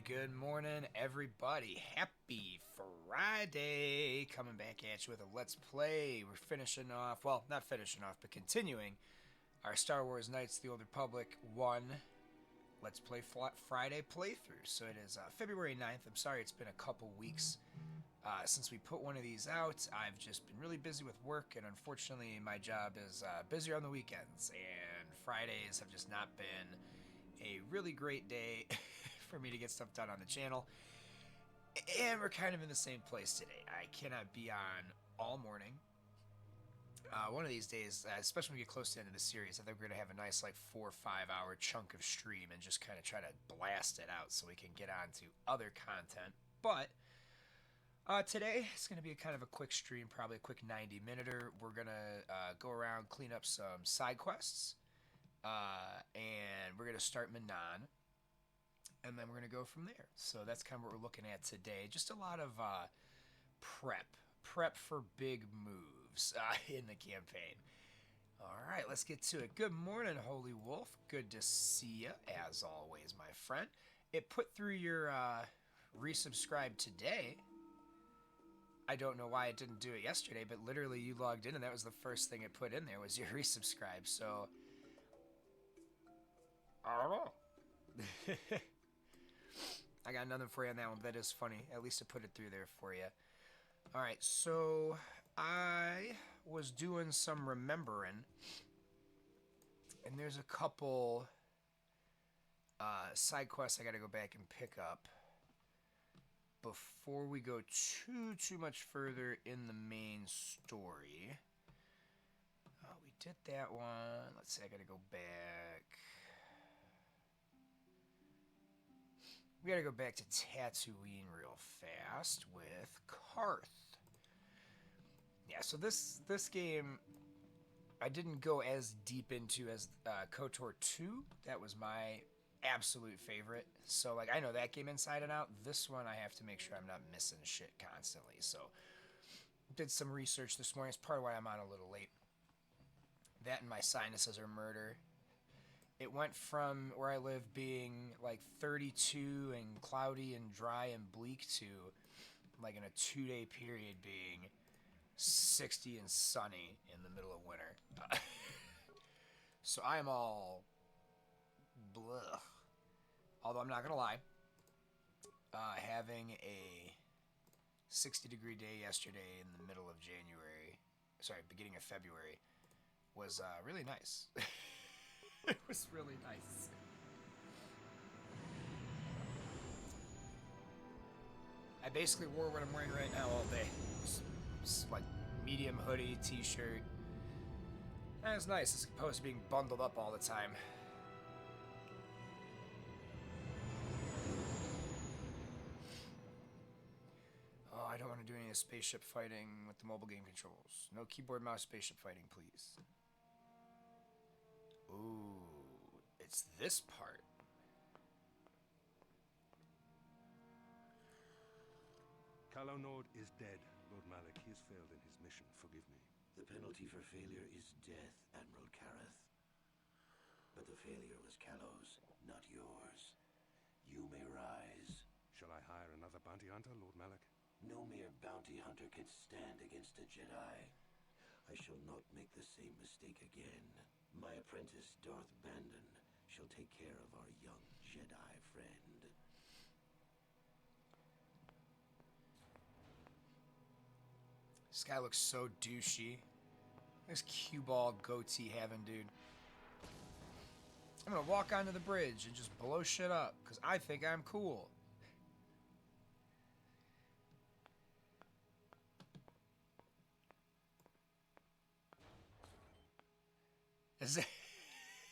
good morning, everybody. Happy Friday. Coming back at you with a Let's Play. We're finishing off, well, not finishing off, but continuing our Star Wars Knights of the Old Republic 1 Let's Play Friday playthrough. So it is February 9th. I'm sorry it's been a couple weeks since we put one of these out. I've just been really busy with work, and unfortunately my job is busier on the weekends, and Fridays have just not been a really great day for me to get stuff done on the channel. And we're kind of in the same place today. I cannot be on all morning. One of these days, especially when we get close to the end of the series, I think we're going to have a nice like 4 or 5 hour chunk of stream and just kind of try to blast it out so we can get on to other content. But today it's going to be a kind of a quick stream, probably a quick 90-minute. We're going to go around, clean up some side quests, and we're going to start Manaan, and then we're going to go from there. So that's kind of what we're looking at today. Just a lot of prep for big moves in the campaign. All right, let's get to it. Good morning, Holy Wolf. Good to see you, as always, my friend. It put through your resubscribe today. I don't know why it didn't do it yesterday, but literally you logged in and that was the first thing it put in there was your resubscribe. So I don't know. I got nothing for you on that one, but that is funny. At least I put it through there for you. Alright, so I was doing some remembering, and there's a couple side quests I gotta go back and pick up before we go too much further in the main story. We did that one. Let's see, I gotta go back. We gotta go back to Tatooine real fast with Karth. Yeah, so this game I didn't go as deep into as KOTOR 2. That was my absolute favorite. So like I know that game inside and out. This one I have to make sure I'm not missing shit constantly. So did some research this morning. It's part of why I'm on a little late. That and my sinuses are murder. It went from where I live being like 32 and cloudy and dry and bleak to like in a 2-day period being 60 and sunny in the middle of winter. So I am all blech. Although I'm not going to lie, having a 60-degree day yesterday in the middle of January, sorry, beginning of February, was really nice. It was really nice. I basically wore what I'm wearing right now all day. Just like medium hoodie, t-shirt. That's nice as opposed to being bundled up all the time. Oh, I don't want to do any of the spaceship fighting with the mobile game controls. No keyboard mouse spaceship fighting, please. Ooh, it's this part. Calo Nord is dead, Lord Malak. He has failed in his mission. Forgive me. The penalty for failure is death, Admiral Kareth. But the failure was Calo's, not yours. You may rise. Shall I hire another bounty hunter, Lord Malak? No mere bounty hunter can stand against a Jedi. I shall not make the same mistake again. My apprentice, Darth Bandon, shall take care of our young Jedi friend. This guy looks so douchey. This cue ball goatee having dude. I'm gonna walk onto the bridge and just blow shit up because I think I'm cool.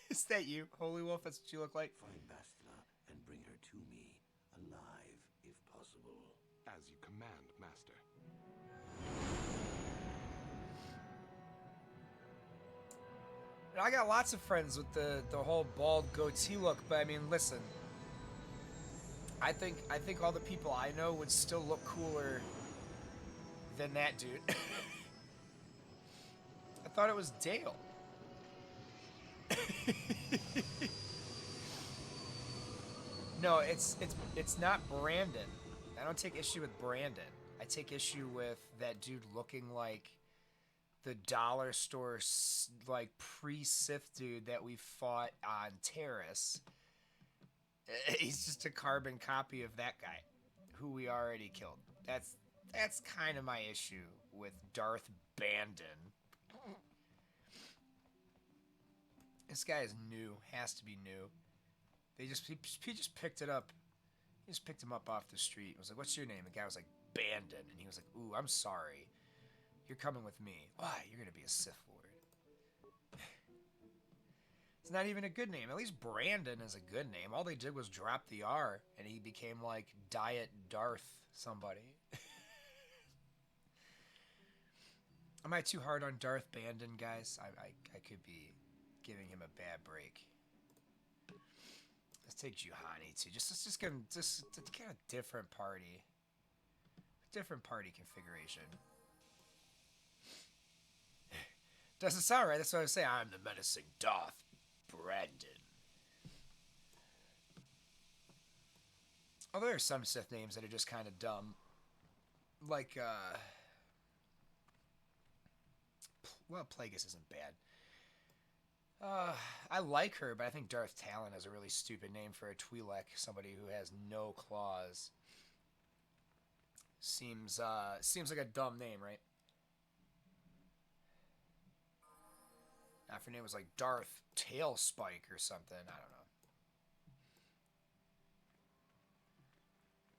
Is that you, Holy Wolf? That's what you look like? Find Bastila and bring her to me, alive, if possible. As you command, Master. I got lots of friends with the whole bald goatee look, but I mean, listen. I think all the people I know would still look cooler than that dude. I thought it was Dale. No, it's not Brandon. I don't take issue with Brandon. I take issue with that dude looking like the dollar store like pre-Sith dude that we fought on Terrace. He's just a carbon copy of that guy who we already killed. That's kind of my issue with Darth Bandon. This guy is new, has to be new. He just picked it up. He just picked him up off the street. He was like, "What's your name?" The guy was like, "Bandon," and he was like, "Ooh, I'm sorry. You're coming with me. Why? You're gonna be a Sith Lord." It's not even a good name. At least Brandon is a good name. All they did was drop the R, and he became like Diet Darth somebody. Am I too hard on Darth Bandon, guys? I could be giving him a bad break. Let's take Juhani too. Let's get a different party. Different party configuration. Doesn't sound right. That's what I say. I'm the menacing Darth Brandon. Although there are some Sith names that are just kind of dumb. Like, well, Plagueis isn't bad. I like her, but I think Darth Talon is a really stupid name for a Twi'lek, somebody who has no claws. Seems like a dumb name, right? If her name was like Darth Tailspike or something, I don't know.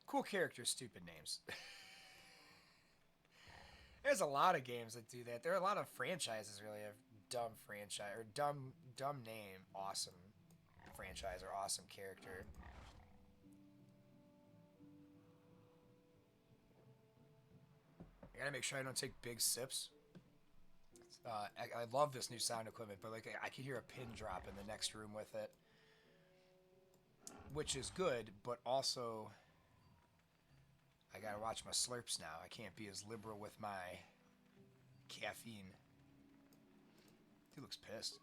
Cool characters, stupid names. There's a lot of games that do that. There are a lot of franchises really have dumb franchise or dumb name, awesome franchise or awesome character. I gotta make sure I don't take big sips. I love this new sound equipment, but like I can hear a pin drop in the next room with it, which is good, but also I gotta watch my slurps now. I can't be as liberal with my caffeine. He looks pissed.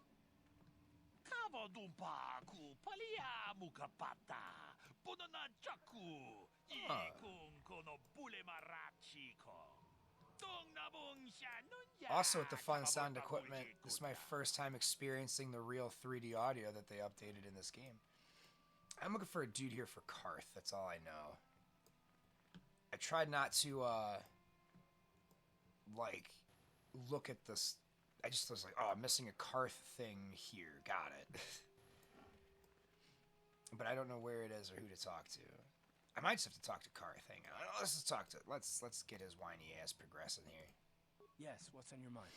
Also, with the fun sound equipment, this is my first time experiencing the real 3D audio that they updated in this game. I'm looking for a dude here for Karth. That's all I know. I tried not to, like, look at this. I just was like, oh, I'm missing a Karth thing here. Got it. But I don't know where it is or who to talk to. I might just have to talk to Karth. Hang on. Let's get his whiny ass progressing here. Yes, what's on your mind?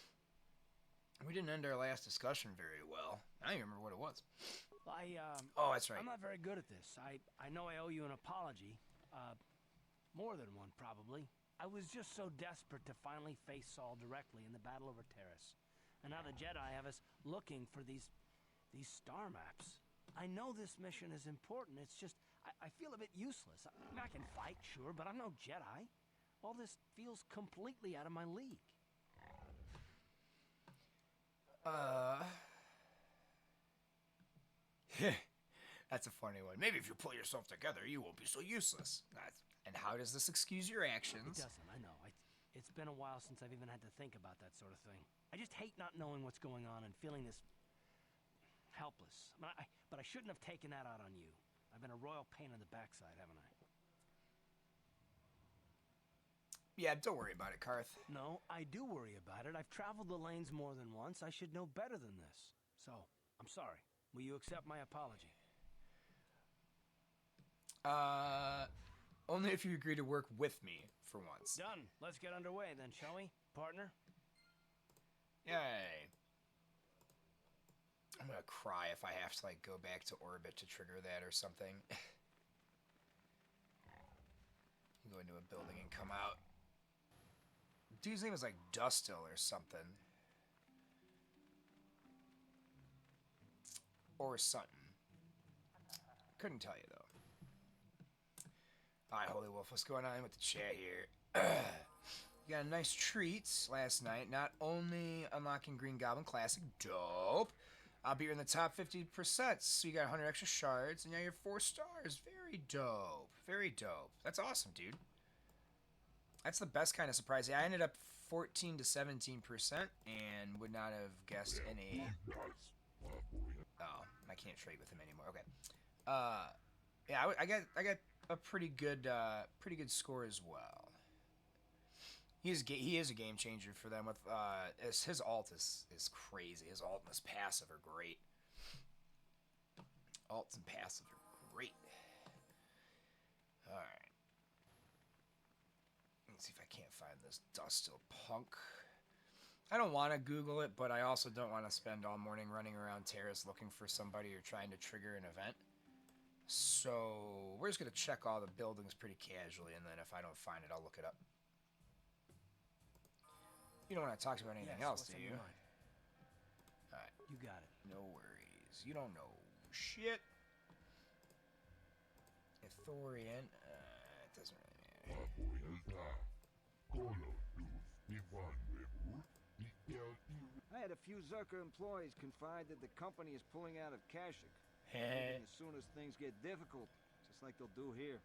We didn't end our last discussion very well. I don't even remember what it was. Oh, that's right. I'm not very good at this. I know I owe you an apology. More than one, probably. I was just so desperate to finally face Saul directly in the battle over Terrace. And now the Jedi have us looking for these star maps. I know this mission is important. It's just, I feel a bit useless. I mean, I can fight, sure, but I'm no Jedi. All this feels completely out of my league. That's a funny one. Maybe if you pull yourself together, you won't be so useless. And how does this excuse your actions? It doesn't, I know. It's been a while since I've even had to think about that sort of thing. I just hate not knowing what's going on and feeling this helpless. But I shouldn't have taken that out on you. I've been a royal pain in the backside, haven't I? Yeah, don't worry about it, Karth. No, I do worry about it. I've traveled the lanes more than once. I should know better than this. So, I'm sorry. Will you accept my apology? Only if you agree to work with me for once. Done. Let's get underway then, shall we, partner? Yay. I'm gonna cry if I have to, like, go back to orbit to trigger that or something. Go into a building and come out. Dude's name was, like, Dustil or something. Or something. Couldn't tell you, though. Alright, Holy Wolf, what's going on with the chat here? You got a nice treat last night. Not only unlocking Green Goblin Classic, dope, I'll be in the top 50%. So you got 100 extra shards, and now you're 4 stars. Very dope. Very dope. That's awesome, dude. That's the best kind of surprise. I ended up 14 to 17% and would not have guessed any. Oh, I can't trade with him anymore. Okay. Yeah, I got a pretty good score as well. He is a game changer for them. With his ult is crazy. His ult and his passive are great. Alts and passive are great. All right. Let's see if I can't find this Dustil Punk. I don't want to Google it, but I also don't want to spend all morning running around Terrace looking for somebody or trying to trigger an event. So we're just going to check all the buildings pretty casually, and then if I don't find it, I'll look it up. You don't want to talk about anything else, do you? Alright. You got it. No worries. You don't know shit. Ithorian. It doesn't really matter. I had a few Zerker employees confide that the company is pulling out of Kashyyyk. As soon as things get difficult, just like they'll do here.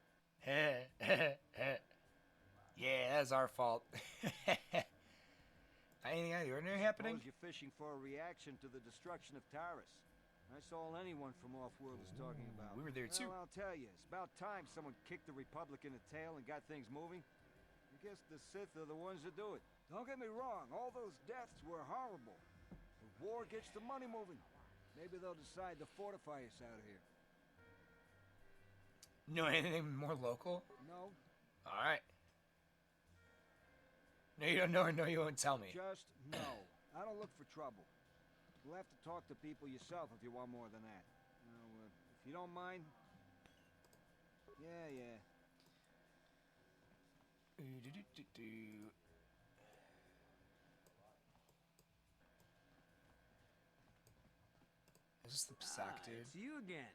Yeah, that's our fault. Anything out of the ordinary happening? Suppose you're fishing for a reaction to the destruction of Taris. That's all anyone from off-world is talking about. We were there too. Well, I'll tell you, it's about time someone kicked the Republic in the tail and got things moving. I guess the Sith are the ones that do it. Don't get me wrong, all those deaths were horrible. The war gets the money moving. Maybe they'll decide to fortify us out here. Know anything more local? No. Alright. No, you don't know, or no, you won't tell me. Just no. I don't look for trouble. You'll have to talk to people yourself if you want more than that. Now, if you don't mind... Yeah. Is this the Psac, dude? It's you again.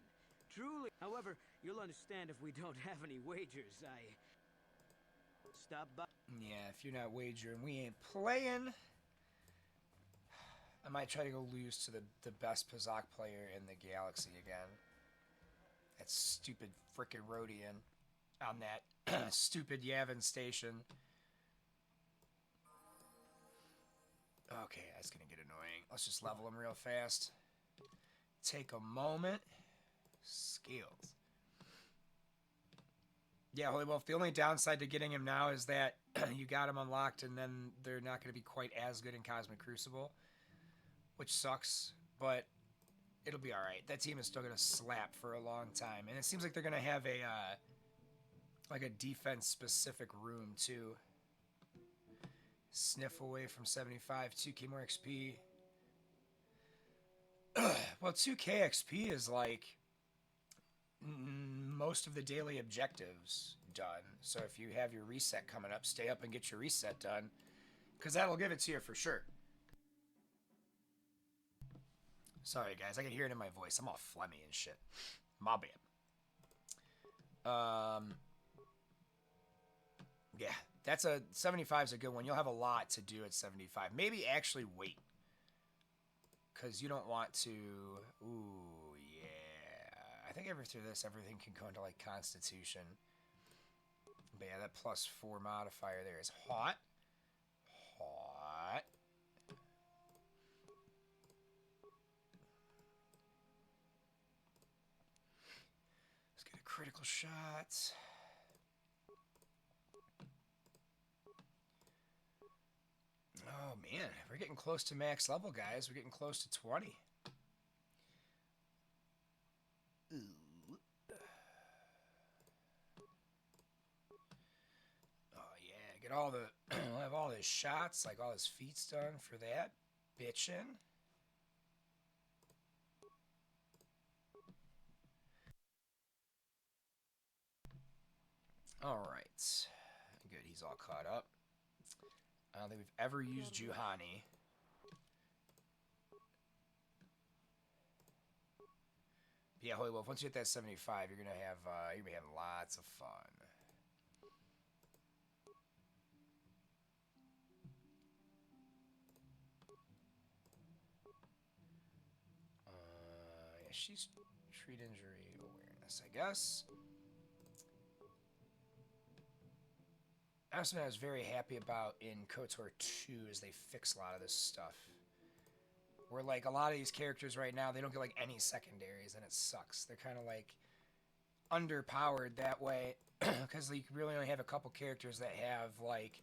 Truly. However, you'll understand if we don't have any wagers. I... Stop by. Yeah, if you're not wagering, we ain't playing. I might try to go lose to the best Psac player in the galaxy again. That stupid frickin' Rhodian on that stupid Yavin station. Okay, that's gonna get annoying. Let's just level him real fast. Take a moment. Skills. Yeah, Holy Wolf, the only downside to getting him now is that you got him unlocked and then they're not going to be quite as good in Cosmic Crucible, which sucks, but it'll be alright. That team is still going to slap for a long time, and it seems like they're going to have a, like a defense-specific room, too. Sniff away from 75, 2k more XP. Well, 2k XP is like... most of the daily objectives done. So if you have your reset coming up, stay up and get your reset done, because that'll give it to you for sure. Sorry guys, I can hear it in my voice. I'm all phlegmy and shit. My bad. Yeah, that's a 75 is a good one. You'll have a lot to do at 75. Maybe actually wait, because you don't want to. Ooh, yeah. I think through this, everything can go into like Constitution. But yeah, that +4 modifier there is hot. Hot. Let's get a critical shot. Oh man, we're getting close to max level, guys. We're getting close to 20. Ooh. Oh yeah, get all the we'll have all his shots, like all his feats done for that. Bitchin'. Alright. Good, he's all caught up. I don't think we've ever used Juhani. Yeah, Holy Wolf, once you hit that 75, you're gonna have lots of fun. She's treat injury awareness, I guess. Something I was very happy about in KOTOR 2 is they fix a lot of this stuff. Where, like, a lot of these characters right now, they don't get, like, any secondaries, and it sucks. They're kind of, like, underpowered that way, because you really only have a couple characters that have, like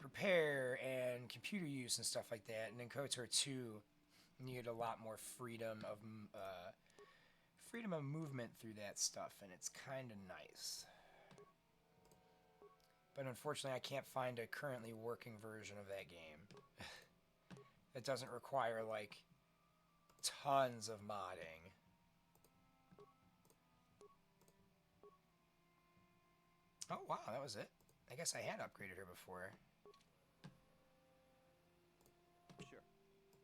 repair and computer use and stuff like that. And in KOTOR 2, you get a lot more freedom of movement through that stuff, and it's kind of nice. But unfortunately, I can't find a currently working version of that game. It doesn't require, like, tons of modding. Oh, wow, that was it. I guess I had upgraded her before. Sure.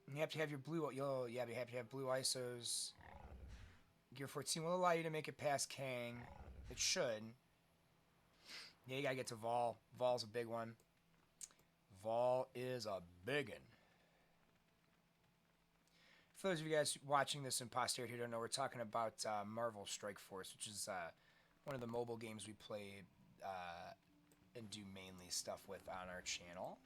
You have to have your blue... you have to have blue ISOs. Gear 14 will allow you to make it past Kang. It should. Yeah, you gotta get to Vol. Vol's a big one. Vol is a biggin'. For those of you guys watching this in posterity who don't know, we're talking about Marvel Strike Force, which is one of the mobile games we play and do mainly stuff with on our channel.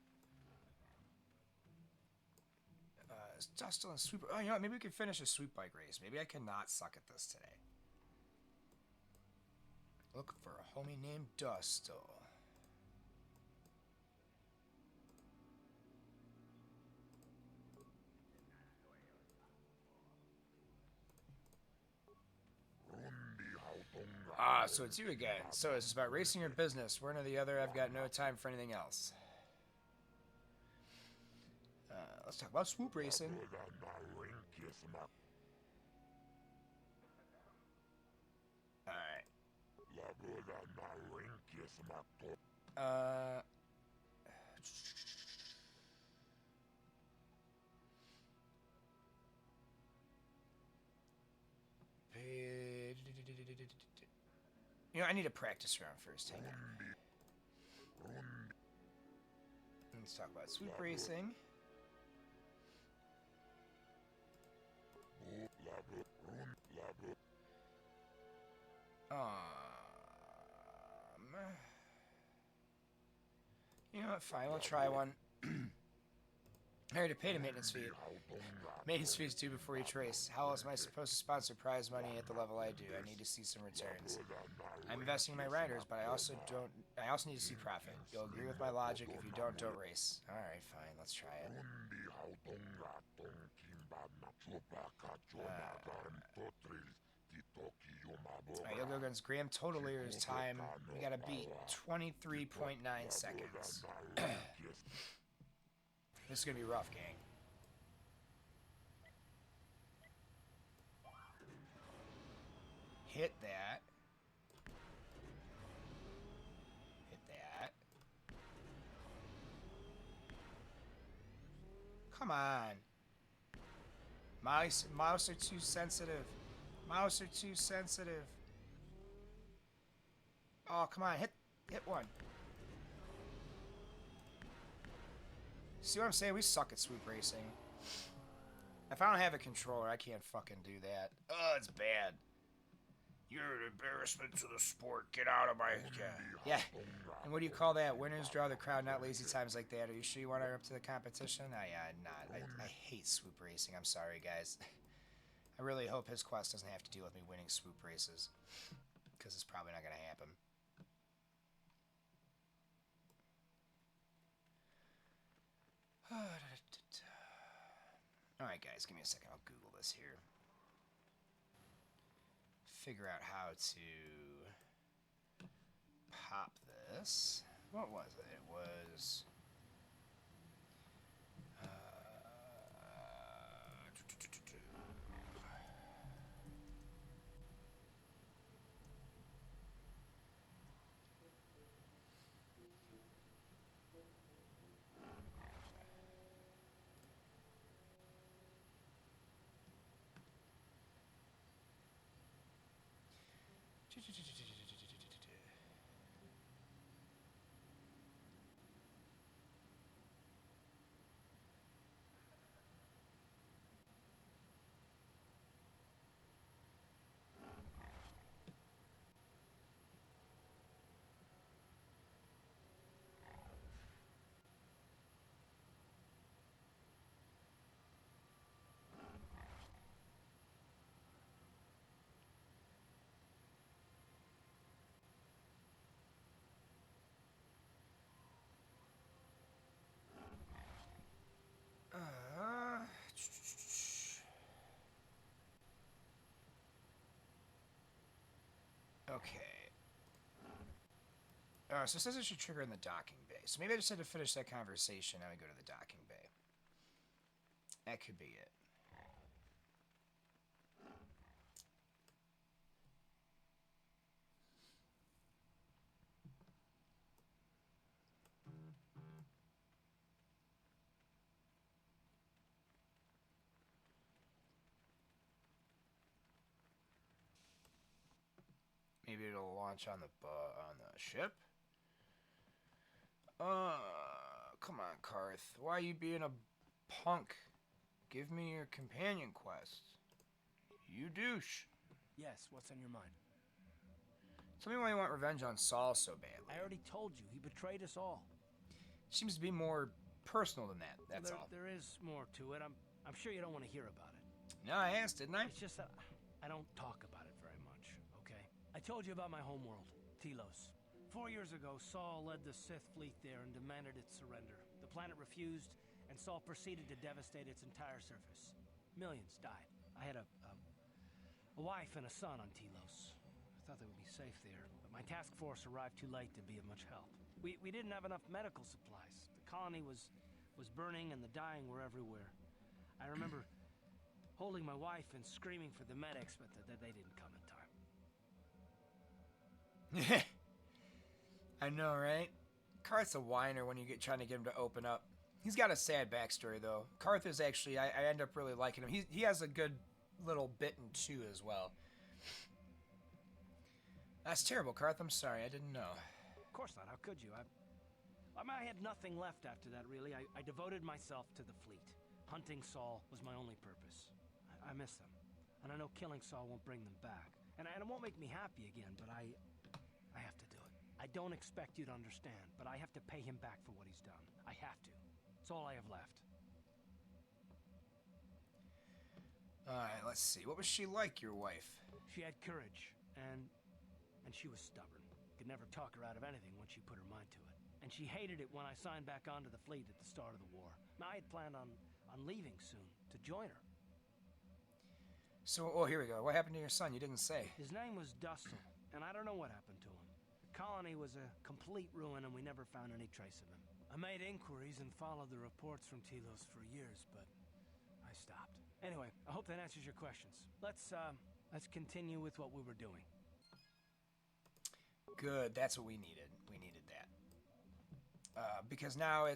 Dustle and Sweep... Oh, you know what? Maybe we could finish a Sweep Bike race. Maybe I cannot suck at this today. Look for a homie named Dustle. So it's you again. So it's about racing or business. One or the other. I've got no time for anything else. Let's talk about swoop racing. Alright. You know, I need to practice round first. Hang on. Let's talk about swoop racing. You know what? Fine, we'll try one. I already paid a maintenance fee. Maintenance fees due before each race. How else am I supposed to sponsor prize money at the level I do? I need to see some returns. I'm investing in my riders, but I also need to see profit. You'll agree with my logic. If you don't race. Alright, fine, let's try it. Alright, you'll go against Graham Totalier's time. We gotta beat 23.9 seconds. This is gonna be rough, gang. Hit that. Hit that. Come on. Mouse are too sensitive. Mouse are too sensitive. Oh, come on. Hit one. See what I'm saying? We suck at swoop racing. If I don't have a controller, I can't fucking do that. Oh, it's bad. You're an embarrassment to the sport. Get out of my... Yeah. And what do you call that? Winners draw the crowd, not lazy times like that. Are you sure you want her up to the competition? I hate swoop racing. I'm sorry, guys. I really hope his quest doesn't have to deal with me winning swoop races. Because it's probably not going to happen. Alright, guys. Give me a second. I'll Google this here. Figure out how to pop this. What was it? It was Okay. So it says it should trigger in the docking bay. So maybe I just had to finish that conversation and I go to the docking bay. That could be it. Maybe it'll launch on the ship. Come on, Karth. Why are you being a punk? Give me your companion quest. You douche. Yes, what's on your mind? Tell me why you want revenge on Saul so badly. I already told you, he betrayed us all. Seems to be more personal than that, that's all. There is more to it. I'm sure you don't want to hear about it. No, I asked, didn't I? It's just that I don't talk about it very much, okay? I told you about my homeworld, Telos. 4 years ago, Saul led the Sith fleet there and demanded its surrender. The planet refused, and Saul proceeded to devastate its entire surface. Millions died. I had a wife and a son on Telos. I thought they would be safe there, but my task force arrived too late to be of much help. We didn't have enough medical supplies. The colony was burning and the dying were everywhere. I remember holding my wife and screaming for the medics, but they didn't come in time. I know, right? Karth's a whiner when you get trying to get him to open up. He's got a sad backstory, though. Karth is actually, I end up really liking him. He has a good little bit in 2 as well. That's terrible, Karth. I'm sorry. I didn't know. Of course not. How could you? I had nothing left after that, really. I devoted myself to the fleet. Hunting Saul was my only purpose. I miss them. And I know killing Saul won't bring them back. And it won't make me happy again, but I have to do it. I don't expect you to understand, but I have to pay him back for what he's done. I have to. It's all I have left. Alright, let's see. What was she like, your wife? She had courage, and she was stubborn. Could never talk her out of anything once she put her mind to it. And she hated it when I signed back onto the fleet at the start of the war. Now, I had planned on leaving soon to join her. So, oh, here we go. What happened to your son? You didn't say. His name was Dustin, and I don't know what happened to him. The colony was a complete ruin, and we never found any trace of him. I made inquiries and followed the reports from Telos for years, but I stopped. Anyway, I hope that answers your questions. Let's continue with what we were doing. Good, that's what we needed. We needed that. Because now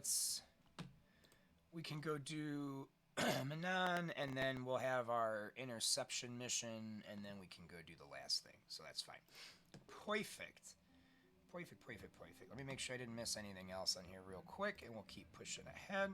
we can go do Manaan, and then we'll have our interception mission, and then we can go do the last thing. So that's fine. Perfect. Let me make sure I didn't miss anything else on here real quick, and we'll keep pushing ahead.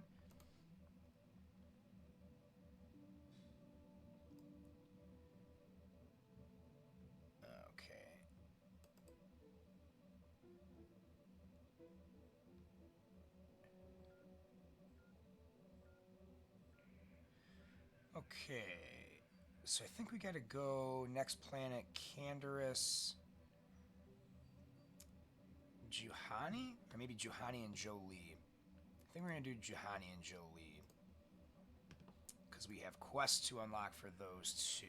Okay, so I think we gotta go next planet, Canderous, Juhani? Or maybe Juhani and Jolie. I think we're gonna do Juhani and Jolie, because we have quests to unlock for those two.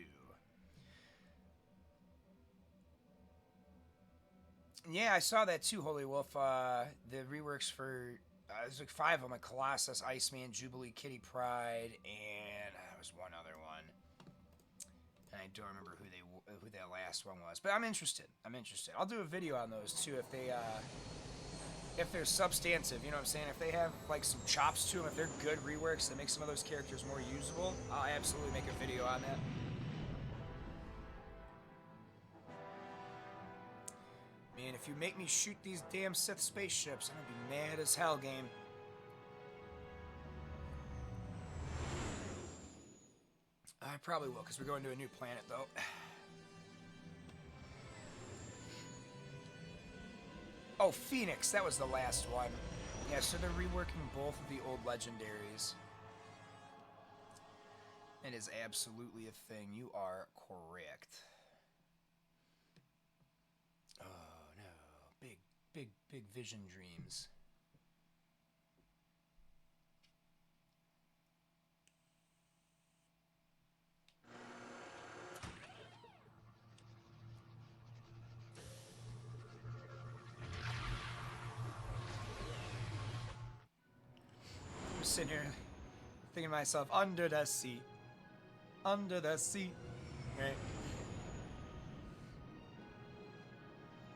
Yeah, I saw that too, Holy Wolf. The reworks for, there's like 5 of them, like Colossus, Iceman, Jubilee, Kitty Pryde, and there was one other one. And I don't remember who that last one was. But I'm interested. I'll do a video on those too if they're substantive, you know what I'm saying? If they have like some chops to them, if they're good reworks that make some of those characters more usable, I'll absolutely make a video on that. Man, if you make me shoot these damn Sith spaceships, I'm gonna be mad as hell, game. I probably will, because we're going to a new planet, though. Oh, Phoenix, that was the last one. Yeah, so they're reworking both of the old legendaries. It is absolutely a thing. You are correct. Oh, no. Big vision dreams. sitting here thinking to myself, under the sea. Under the sea. Right?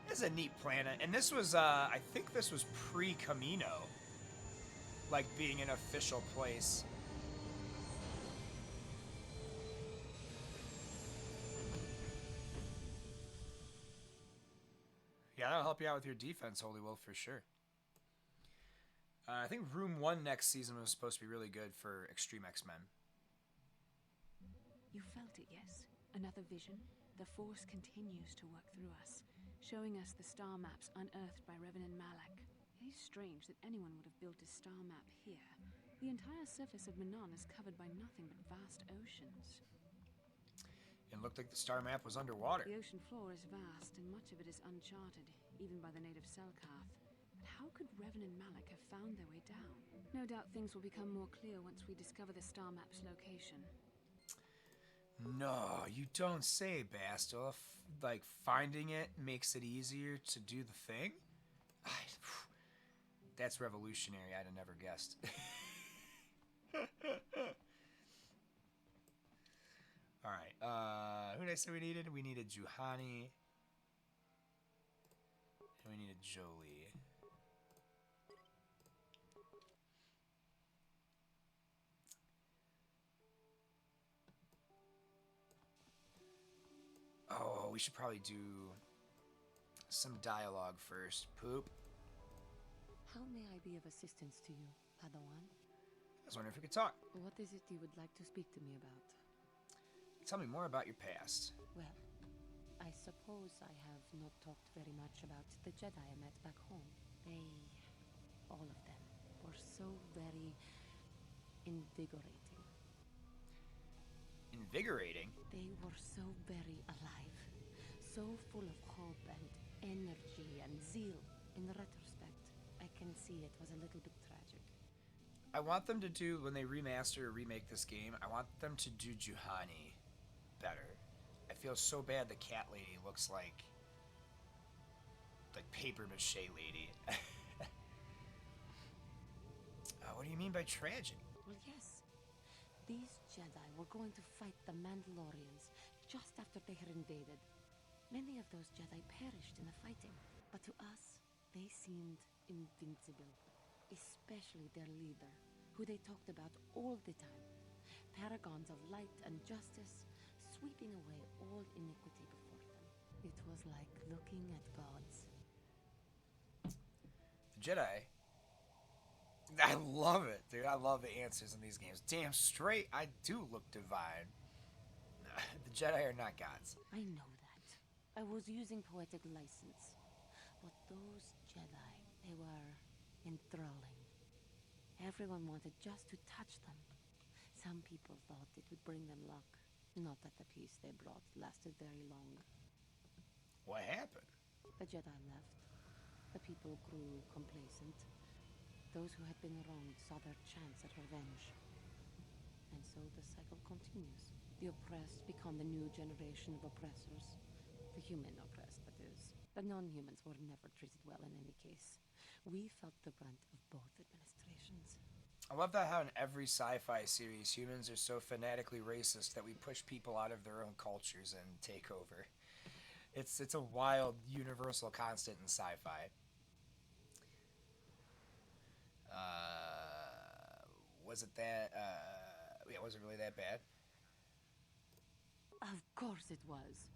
This is a neat planet. And this was, I think this was pre-Camino. Like, being an official place. Yeah, that'll help you out with your defense, Holy Will, for sure. I think Room 1 next season was supposed to be really good for Extreme X-Men. You felt it, yes? Another vision? The Force continues to work through us, showing us the star maps unearthed by Reverend Malak. It is strange that anyone would have built a star map here. The entire surface of Manaan is covered by nothing but vast oceans. It looked like the star map was underwater. The ocean floor is vast, and much of it is uncharted, even by the native Selkath. But how could Revan and Malak have found their way down? No doubt things will become more clear once we discover the star map's location. No, you don't say, Bastel. Like, finding it makes it easier to do the thing? That's revolutionary. I'd have never guessed. Alright, who did I say we needed? We needed Juhani. And we needed Jolie. Oh, we should probably do some dialogue first. Poop. How may I be of assistance to you, Padawan? I was wondering if we could talk. What is it you would like to speak to me about? Tell me more about your past. Well, I suppose I have not talked very much about the Jedi I met back home. They, all of them, were so very invigorating. Invigorating? They were so very alive, so full of hope and energy and zeal. In retrospect, I can see it was a little bit tragic. I want them to do, when they remaster or remake this game, I want them to do Juhani better. I feel so bad the cat lady looks like paper mache lady. What do you mean by tragic? Well, yes. These Jedi were going to fight the Mandalorians just after they had invaded. Many of those Jedi perished in the fighting, but to us, they seemed invincible. Especially their leader, who they talked about all the time. Paragons of light and justice, sweeping away all iniquity before them. It was like looking at gods. The Jedi. I love it, dude. I love the answers in these games. Damn straight, I do look divine. The Jedi are not gods. I know that. I was using poetic license. But those Jedi, they were enthralling. Everyone wanted just to touch them. Some people thought it would bring them luck. Not that the peace they brought lasted very long. What happened? The Jedi left. The people grew complacent. Those who had been wronged saw their chance at revenge. And so the cycle continues. The oppressed become the new generation of oppressors. The human oppressed, that is. The non-humans were never treated well in any case. We felt the brunt of both administrations. I love that how in every sci-fi series, humans are so fanatically racist that we push people out of their own cultures and take over. It's a wild, universal constant in sci-fi. Was it that, yeah, was it really that bad? Of course it was.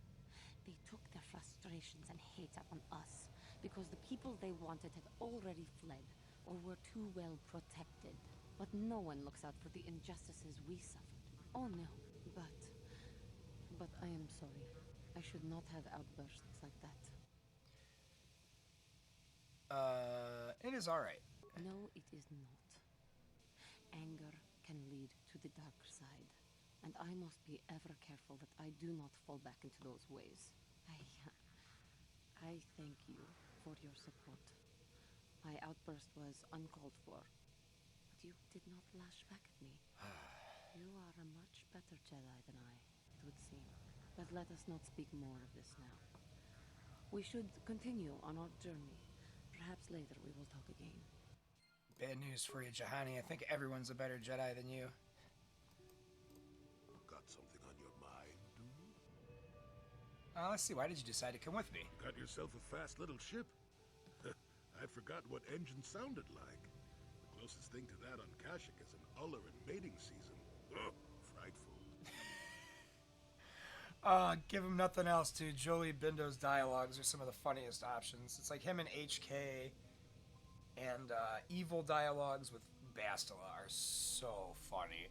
They took their frustrations and hate out on us because the people they wanted had already fled or were too well protected. But no one looks out for the injustices we suffered. Oh no, but I am sorry. I should not have outbursts like that. It is alright. No, it is not. Anger can lead to the dark side, and I must be ever careful that I do not fall back into those ways. I thank you for your support. My outburst was uncalled for, but you did not lash back at me. You are a much better Jedi than I, it would seem. But let us not speak more of this now. We should continue on our journey. Perhaps later we will talk again. Bad news for you, Jahani. I think everyone's a better Jedi than you. Got something on your mind, do you? Let's see. Why did you decide to come with me? Got yourself a fast little ship. I'd forgotten what engine sounded like. The closest thing to that on Kashyyyk is an Uller in mating season. Ugh, frightful. Give him nothing else, dude. Jolie Bindo's dialogues are some of the funniest options. It's like him and HK and evil dialogues with Bastila are so funny.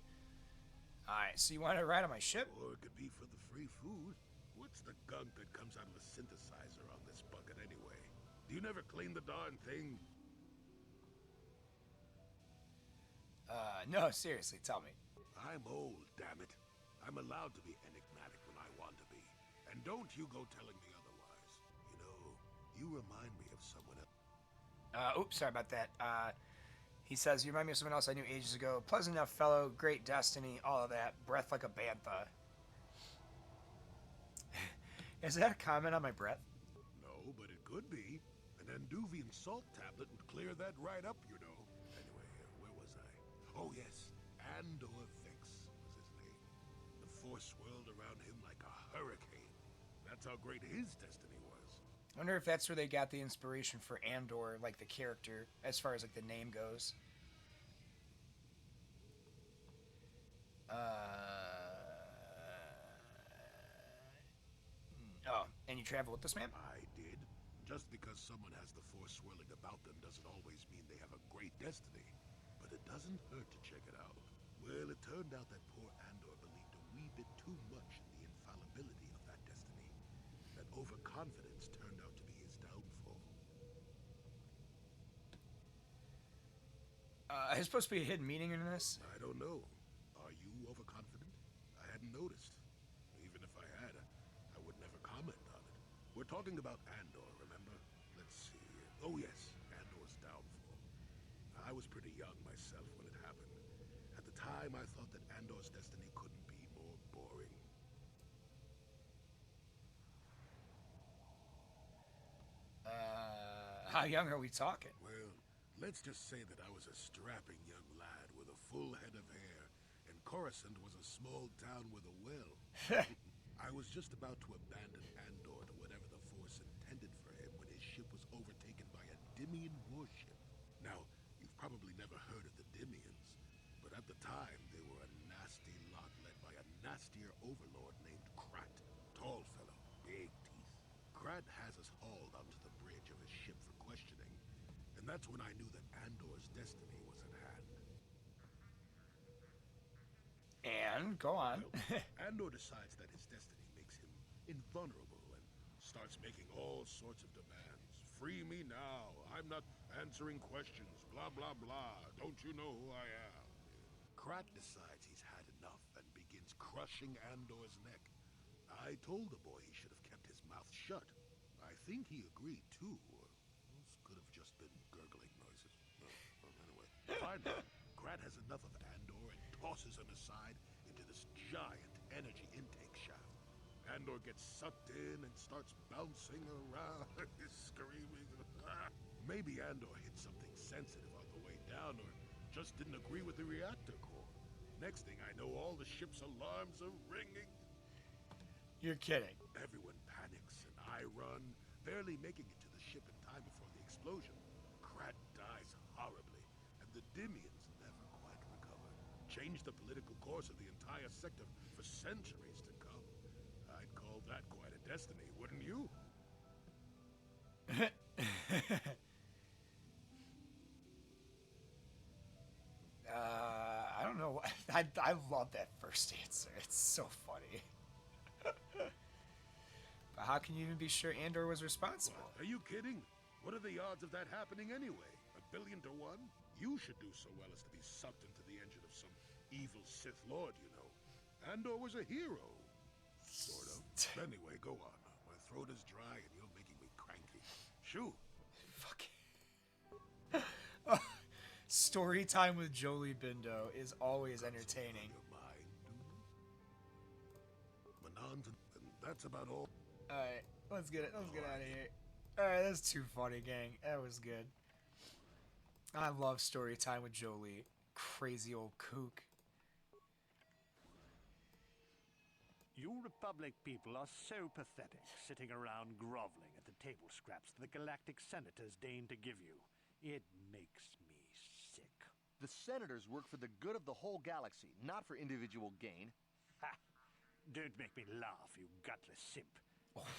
Alright, so you want to ride on my ship? Or it could be for the free food. What's the gunk that comes out of a synthesizer on this bucket anyway? Do you never clean the darn thing? No, seriously, tell me. I'm old, damn it. I'm allowed to be enigmatic when I want to be. And don't you go telling me otherwise. You know, you remind me of someone else. Oops, sorry about that. He says, you remind me of someone else I knew ages ago. Pleasant enough fellow, great destiny, all of that. Breath like a bantha. Is that a comment on my breath? No, but it could be. An Anduvian salt tablet would clear that right up, you know. Anyway, where was I? Oh, yes. Andor Vex was his name. The Force swirled around him like a hurricane. That's how great his destiny was. I wonder if that's where they got the inspiration for Andor, like the character, as far as like the name goes. Oh, and you travel with this man? I did. Just because someone has the Force swirling about them doesn't always mean they have a great destiny. But it doesn't hurt to check it out. Well, it turned out that poor Andor believed a wee bit too much in the infallibility of that destiny. That overconfidence turned out to be his downfall. Is supposed to be a hidden meaning in this? I don't know. Are you overconfident? I hadn't noticed. Even if I had, I would never comment on it. We're talking about Andor, remember? Let's see. Oh yes, Andor's downfall. I was pretty young myself when it happened. At the time, I thought that Andor's destiny couldn't be more boring. How young are we talking? Well, let's just say that I was a strapping young lad with a full head of hair, and Coruscant was a small town with a well. I was just about to abandon Andor to whatever the Force intended for him when his ship was overtaken by a Dimian warship. Now, you've probably never heard of the Dimians, but at the time they were a nasty lot led by a nastier overlord named Krat. Tall fellow, big teeth. Krat has us hauled onto the bridge of his ship for questioning, and that's when I knew that Andor's destiny was at hand. And go on. Well, Andor decides that his destiny makes him invulnerable and starts making all sorts of demands. Free me now. I'm not answering questions. Blah, blah, blah. Don't you know who I am? Krat decides he's had enough and begins crushing Andor's neck. I told the boy he should have kept his mouth shut. I think he agreed, too. Those could have just been gurgling noises. Anyway, finally, Krat has enough of Andor and tosses him aside into this giant energy intake shaft. Andor gets sucked in and starts bouncing around, screaming. Maybe Andor hit something sensitive on the way down, or just didn't agree with the reactor core. Next thing I know, all the ship's alarms are ringing. You're kidding. Everyone panics, and I run, barely making it to the ship in time before the explosion. Krat dies horribly, and the Dimians never quite recover. Changed the political course of the entire sector for centuries to come. I'd call that quite a destiny, wouldn't you? I don't know. I love that first answer. It's so funny. But how can you even be sure Andor was responsible? Are you kidding? What are the odds of that happening anyway? 1,000,000,000 to 1? You should do so well as to be sucked into the engine of some evil Sith Lord, you know. Andor was a hero. Sort of. Anyway, go on. My throat is dry and you're making me cranky. Shoo! Fuck. Story time with Jolie Bindo is always entertaining. Your mind, Manaan, and that's about all. Alright, let's get it. Let's get out of here. Alright, that's too funny, gang. That was good. I love story time with Jolie. Crazy old kook. You Republic people are so pathetic, sitting around groveling at the table scraps the galactic senators deign to give you. It makes me sick. The senators work for the good of the whole galaxy, not for individual gain. Ha! Don't make me laugh, you gutless simp.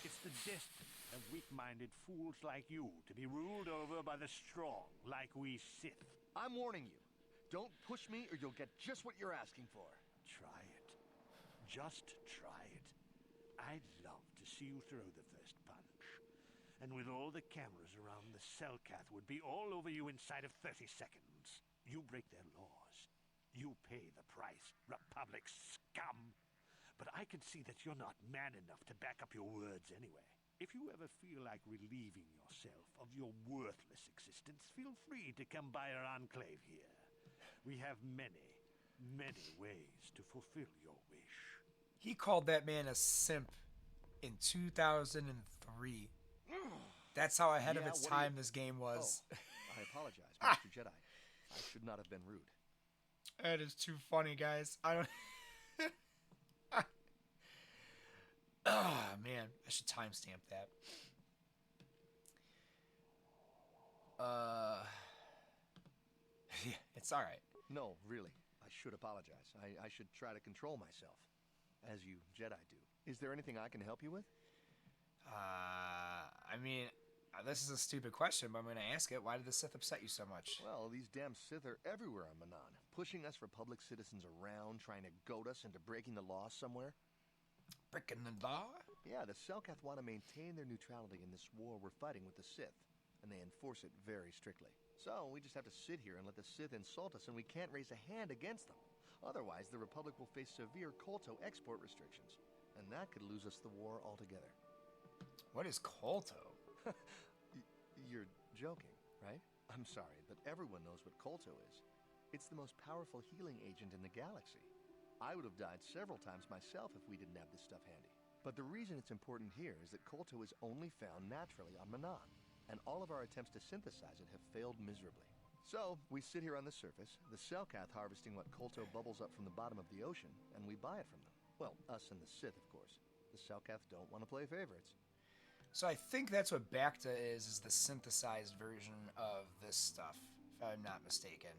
It's the destiny of weak-minded fools like you to be ruled over by the strong, like we Sith. I'm warning you. Don't push me or you'll get just what you're asking for. Try it. Just try it. I'd love to see you throw the first punch. And with all the cameras around, the Selkath would be all over you inside of 30 seconds. You break their laws. You pay the price, Republic scum. But I can see that you're not man enough to back up your words anyway. If you ever feel like relieving yourself of your worthless existence, feel free to come by our enclave here. We have many, many ways to fulfill your wish. He called that man a simp in 2003. That's how ahead of its time this game was. Oh, I apologize, Master Jedi. I should not have been rude. That is too funny, guys. I don't... Oh, man. I should timestamp that. Yeah, it's alright. No, really. I should apologize. I should try to control myself. As you Jedi do. Is there anything I can help you with? I mean, this is a stupid question, but I'm going to ask it. Why did the Sith upset you so much? Well, these damn Sith are everywhere on Manaan. Pushing us Republic citizens around, trying to goad us into breaking the law somewhere. Breaking the law? Yeah, the Selkath want to maintain their neutrality in this war we're fighting with the Sith. And they enforce it very strictly. So, we just have to sit here and let the Sith insult us and we can't raise a hand against them. Otherwise, the Republic will face severe KOTOR export restrictions. And that could lose us the war altogether. What is KOTOR? You're joking, right? I'm sorry, but everyone knows what KOTOR is. It's the most powerful healing agent in the galaxy. I would have died several times myself if we didn't have this stuff handy. But the reason it's important here is that KOTOR is only found naturally on Manaan, and all of our attempts to synthesize it have failed miserably. So, we sit here on the surface, the Selkath harvesting what KOTOR bubbles up from the bottom of the ocean, and we buy it from them. Well, us and the Sith, of course. The Selkath don't want to play favorites. So I think that's what Bacta is the synthesized version of this stuff, if I'm not mistaken.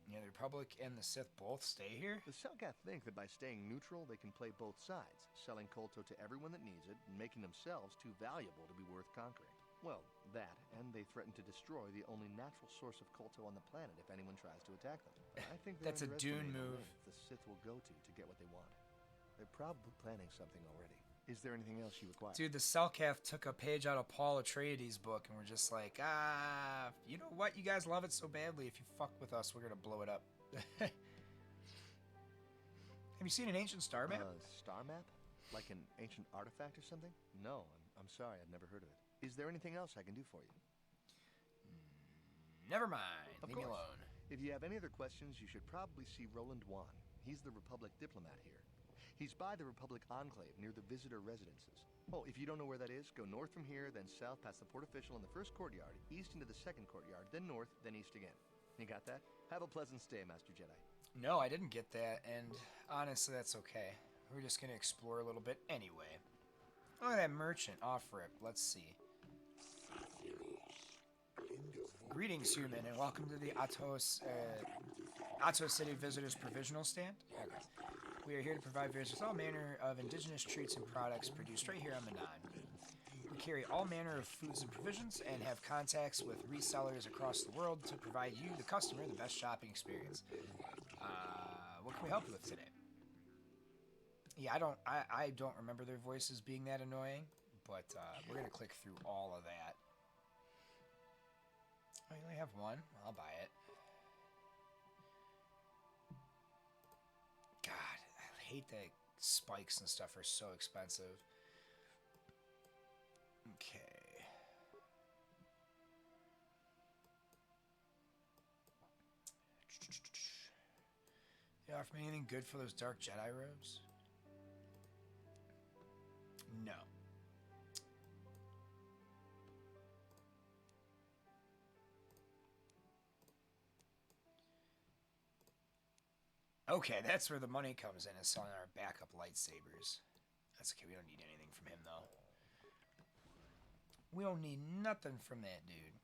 Yeah, the Republic and the Sith both stay here? The Selkath think that by staying neutral, they can play both sides, selling KOTOR to everyone that needs it, and making themselves too valuable to be worth conquering. Well, that, and they threaten to destroy the only natural source of KOTOR on the planet if anyone tries to attack them. I think That's a Dune move. The Sith will go to get what they want. They're probably planning something already. Is there anything else you require? Dude, the Selkath took a page out of Paul Atreides' book and we're just like, you know what? You guys love it so badly. If you fuck with us, we're going to blow it up. Have you seen an ancient star map? Star map? Like an ancient artifact or something? No, I'm sorry, I've never heard of it. Is there anything else I can do for you? Never mind. Of Leave me course. alone. If you have any other questions, you should probably see Roland Wan. He's the Republic diplomat here. He's by the Republic Enclave near the visitor residences. Oh, if you don't know where that is, go north from here, then south past the port official in the first courtyard, east into the second courtyard, then north, then east again. You got that? Have a pleasant stay, Master Jedi. No, I didn't get that, and honestly, that's okay. We're just going to explore a little bit anyway. Look at that merchant off-rip. Let's see. Greetings, human, and welcome to the Atos City Visitors Provisional Stand. Okay. We are here to provide visitors with all manner of indigenous treats and products produced right here on Manaan. We carry all manner of foods and provisions and have contacts with resellers across the world to provide you, the customer, the best shopping experience. What can we help you with today? Yeah, I don't remember their voices being that annoying, but we're going to click through all of that. I only have one. I'll buy it. God, I hate that spikes and stuff are so expensive. Okay. You offer me anything good for those dark Jedi robes? No. Okay, that's where the money comes in, is selling our backup lightsabers. That's okay, we don't need anything from him, though. We don't need nothing from that dude.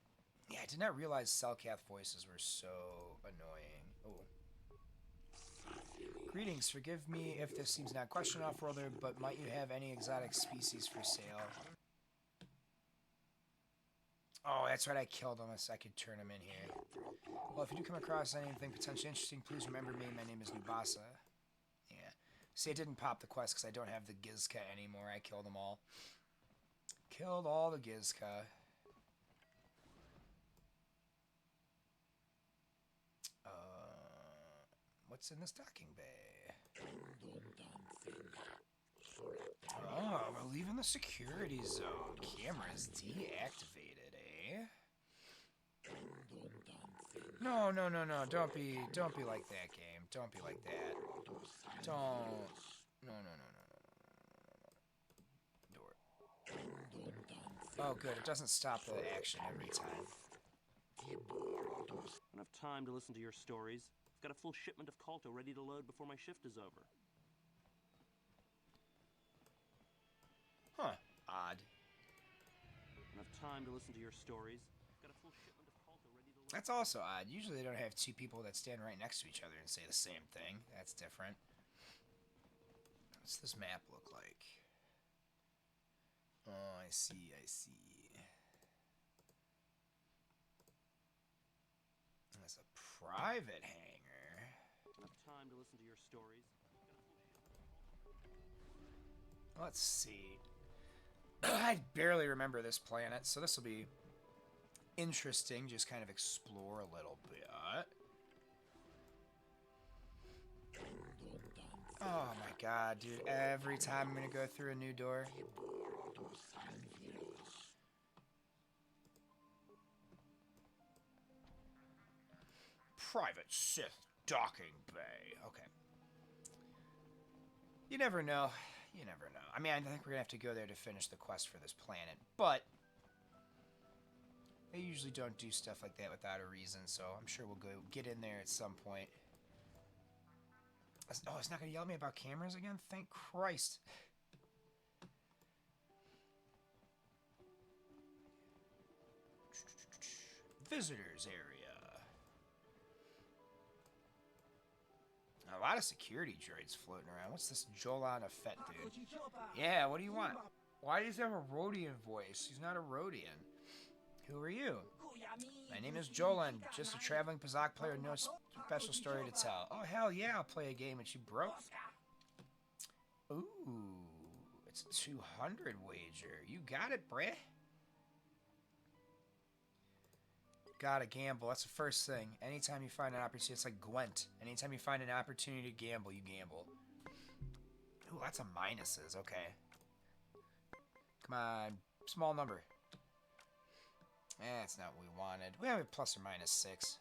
Yeah, I did not realize Selkath voices were so annoying. Oh. Greetings, forgive me if this seems not question off-worlder, but might you have any exotic species for sale? Oh, that's right, I killed him, so I could turn him in here. Well, if you do come across anything potentially interesting, please remember me. My name is Nubasa. Yeah. See, I didn't pop the quest because I don't have the Gizka anymore. I killed them all. Killed all the Gizka. What's in the stocking bay? Oh, we're leaving the security zone. Camera's deactivated, eh? No, no, no, no. Don't be like that, game. Don't be like that. Don't. No, no, no, no, no, no, no, no. Door. Oh, good. It doesn't stop the action every time. Enough time to listen to your stories. I've got a full shipment of KOTOR ready to load before my shift is over. Huh. Odd. Enough time to listen to your stories. I've got a full shipment of KOTOR ready to load. That's also odd. Usually they don't have two people that stand right next to each other and say the same thing. That's different. What's this map look like? Oh, I see, I see. That's a private hangar. Enough time to listen to your stories. Let's see. I barely remember this planet, so this will be interesting. Just kind of explore a little bit. Oh my god, dude. Every time I'm gonna go through a new door. Private Sith docking bay. Okay. You never know. You never know. I mean, I think we're gonna have to go there to finish the quest for this planet, but they usually don't do stuff like that without a reason, so I'm sure we'll go get in there at some point. Oh, it's not gonna yell at me about cameras again? Thank Christ. Visitors area. A lot of security droids floating around. What's this Jolan Fett dude? Yeah, what do you want? Why does he have a Rhodian voice? He's not a Rhodian. Who are you? My name is Jolan, just a traveling Pazak player, no special story to tell. Oh, hell yeah, I'll play a game with you, bro. Ooh, it's a 200 wager. You got it, bruh. Gotta gamble. That's the first thing. Anytime you find an opportunity, it's like Gwent. Anytime you find an opportunity to gamble, you gamble. Ooh, lots of minuses. Okay. Come on. Small number. That's not what we wanted. We have a plus or minus 6.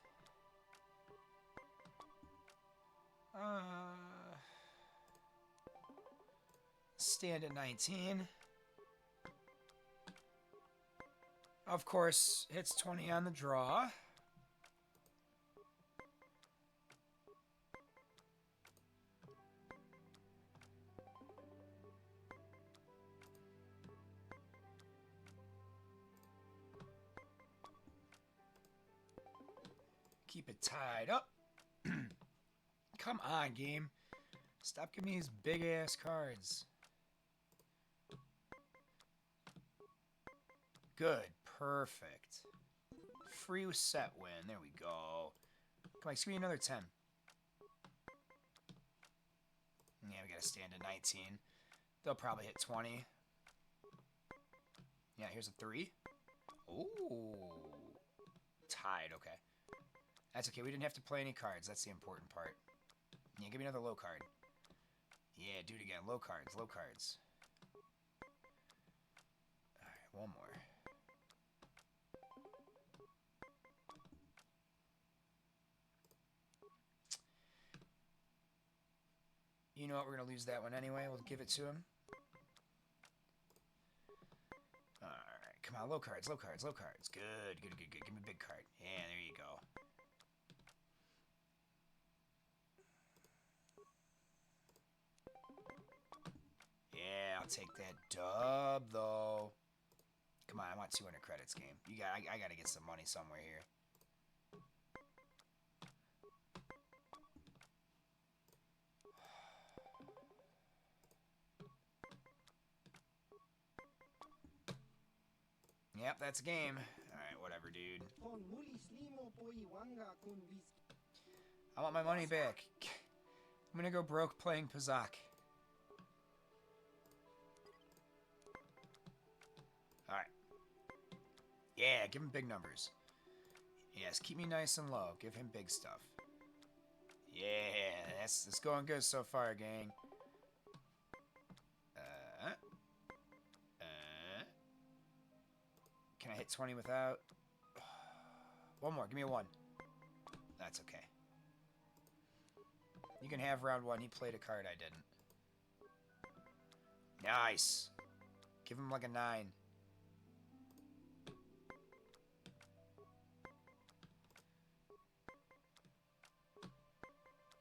Stand at 19. Of course, hits 20 on the draw. Keep it tied up. Come on, game. Stop giving me these big-ass cards. Good. Perfect. Free set win. There we go. Come on, give me another 10. Yeah, we gotta stand at 19. They'll probably hit 20. Yeah, here's a 3. Ooh. Tied, okay. That's okay, we didn't have to play any cards. That's the important part. Yeah, give me another low card. Yeah, do it again. Low cards, low cards. Alright, one more. You know what, we're going to lose that one anyway. We'll give it to him. Alright, come on, low cards, low cards, low cards. Good, good, good, good. Give me a big card. Yeah, there you go. I'll take that dub, though. Come on, I want 200 credits, game. I gotta get some money somewhere here. Yep, that's a game. Alright, whatever, dude. I want my money back. I'm gonna go broke playing Pazak. Alright. Yeah, give him big numbers. Yes, keep me nice and low. Give him big stuff. Yeah, that's going good so far, gang. Can I hit 20 without? One more. Give me a 1. That's okay. You can have round 1. He played a card I didn't. Nice. Give him like a 9.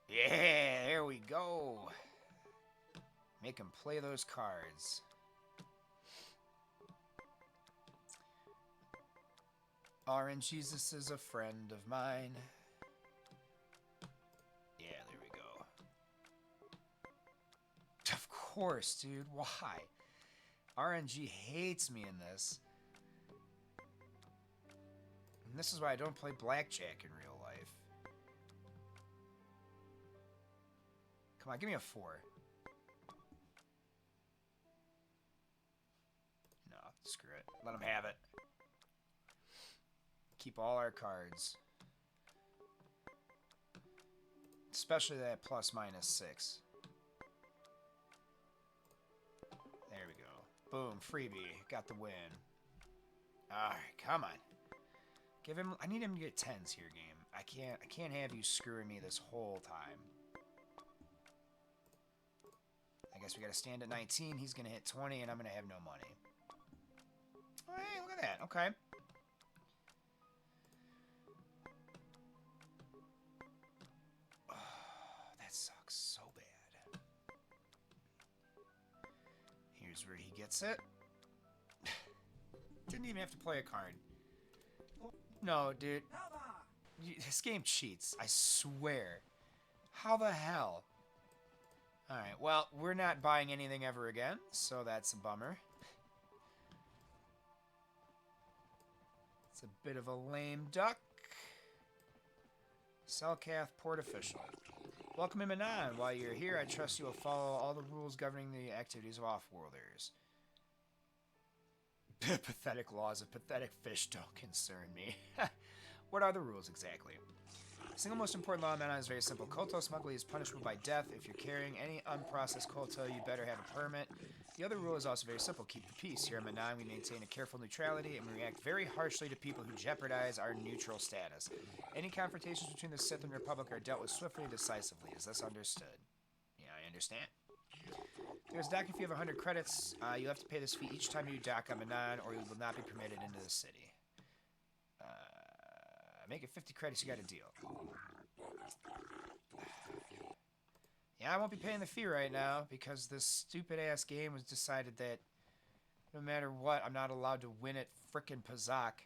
Yeah, there we go. Make him play those cards. Jesus is a friend of mine. Yeah, there we go. Of course, dude. Why? RNG hates me in this. And this is why I don't play blackjack in real life. Come on, give me a 4. No, screw it. Let him have it. Keep all our cards. Especially that ±6. There we go. Boom, freebie. Got the win. Alright, come on. Give him. I need him to get 10s here, game. I can't have you screwing me this whole time. I guess we gotta stand at 19. He's gonna hit 20 and I'm gonna have no money. Oh, hey, look at that. Okay. Sucks so bad. Here's where he gets it. Didn't even have to play a card. No, dude. This game cheats. I swear. How the hell? Alright, well, we're not buying anything ever again, so that's a bummer. It's a bit of a lame duck. Selkath Port Official. Welcome in Manaan. While you're here, I trust you will follow all the rules governing the activities of Offworlders. Pathetic laws of pathetic fish don't concern me. What are the rules exactly? The single most important law in Manaan is very simple. Koto smuggling is punishable by death. If you're carrying any unprocessed Koto, you better have a permit. The other rule is also very simple. Keep the peace. Here in Manaan, we maintain a careful neutrality, and we react very harshly to people who jeopardize our neutral status. Any confrontations between the Sith and Republic are dealt with swiftly and decisively. Is this understood? Yeah, I understand. There's a docking fee of 100 credits. You have to pay this fee each time you dock on Manaan, or you will not be permitted into the city. Make it 50 credits, you got a deal. Yeah, I won't be paying the fee right now, because this stupid-ass game was decided that no matter what, I'm not allowed to win at frickin' Pazak.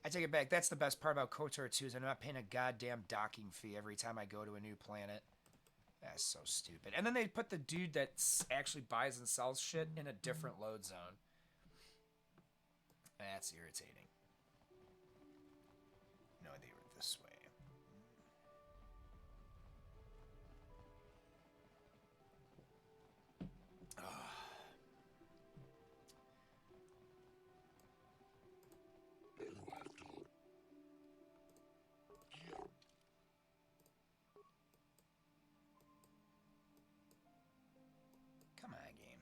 I take it back. That's the best part about KOTOR 2 is I'm not paying a goddamn docking fee every time I go to a new planet. That's so stupid. And then they put the dude that actually buys and sells shit in a different load zone. That's irritating. No, they were this way. Come on, game.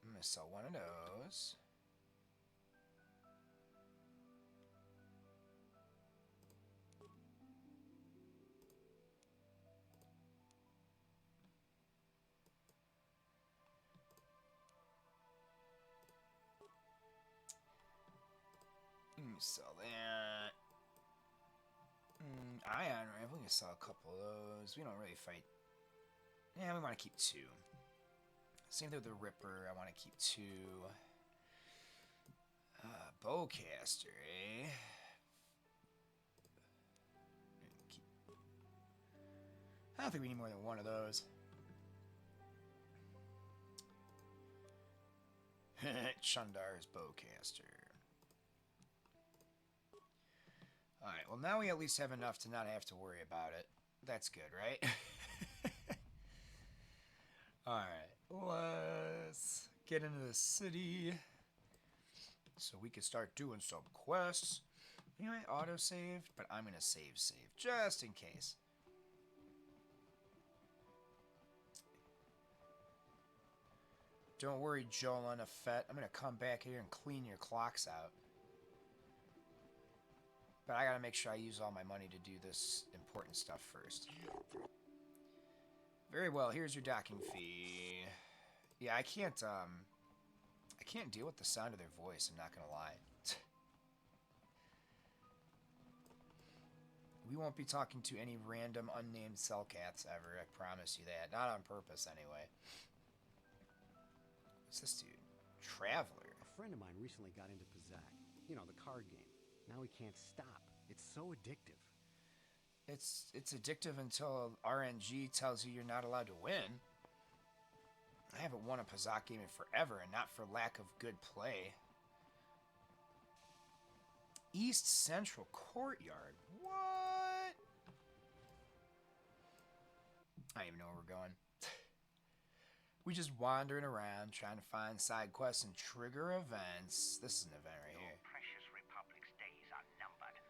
I'm gonna sell one of those. me sell that. Ion rifle, we can sell a couple of those. We don't really fight. Yeah, we want to keep 2. Same thing with the Ripper. I want to keep 2. Bowcaster, eh? I don't think we need more than one of those. Shundar's Bowcaster. Alright, well now we at least have enough to not have to worry about it. That's good, right? Alright, let's get into the city so we can start doing some quests. You know, I auto-saved, but I'm going to save just in case. Don't worry, Joel and Afet. I'm going to come back here and clean your clocks out. But I got to make sure I use all my money to do this important stuff first. Very well, here's your docking fee. Yeah, I can't deal with the sound of their voice, I'm not going to lie. We won't be talking to any random unnamed cellcats ever, I promise you that. Not on purpose, anyway. What's this dude? Traveler. A friend of mine recently got into Pizak. You know, the card game. Now he can't stop. It's so addictive. It's addictive until RNG tells you you're not allowed to win. I haven't won a Pizak game in forever, and not for lack of good play. East Central Courtyard. What? I don't even know where we're going. We just wandering around trying to find side quests and trigger events. This is an event right here. Precious Republic's days are numbered. It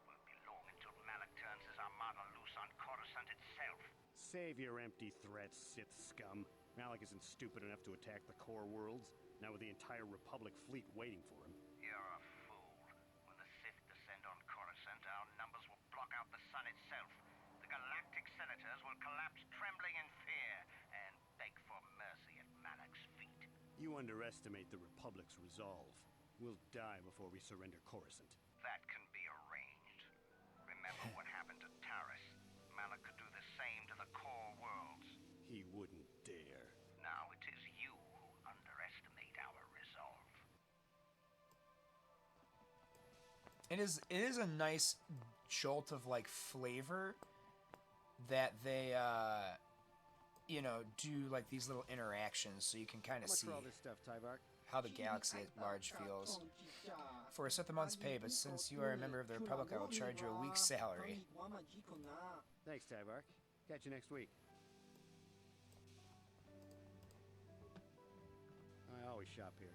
won't be long until Malak turns his armada loose on Coruscant itself. Save your empty threats, Sith scum. Malak isn't stupid enough to attack the core worlds, now with the entire Republic fleet waiting for him. You're a fool. When the Sith descend on Coruscant, our numbers will block out the sun itself. The galactic senators will collapse trembling in fear and beg for mercy at Malak's feet. You underestimate the Republic's resolve. We'll die before we surrender Coruscant. That can be arranged. Remember what happened to Taris. Malak could do the same to the core worlds. He wouldn't dare. Now it is you who underestimate our resolve. It is a nice jolt of like flavor that they you know, do like these little interactions so you can kind of see all this stuff, Tyvark? how the galaxy at large feels. For a set the month's pay, but since you are a member of the Republic, I will charge you a week's salary. Thanks, Tyvark. Catch you next week. I always shop here.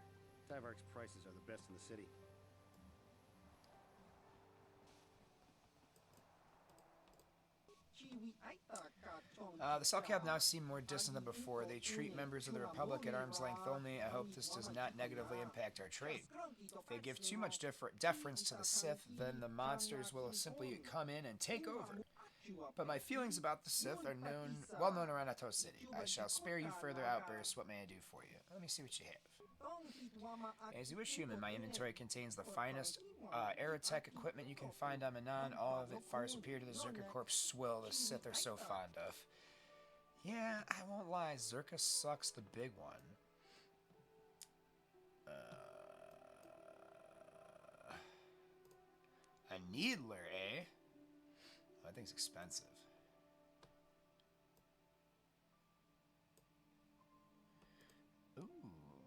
Tyvark's prices are the best in the city. The Cellcat now seem more distant than before. They treat members of the Republic at arm's length only. I hope this does not negatively impact our trade. If they give too much deference to the Sith, then the monsters will simply come in and take over. But my feelings about the Sith are well known around Atos City. I shall spare you further outbursts. What may I do for you? Let me see what you have. As you wish, human, my inventory contains the finest Aerotech equipment you can find on Manaan, all of it far superior to the Zerka Corp swill the Sith are so fond of. Yeah, I won't lie, Zerka sucks the big one. A Needler, eh? That thing's expensive. Ooh,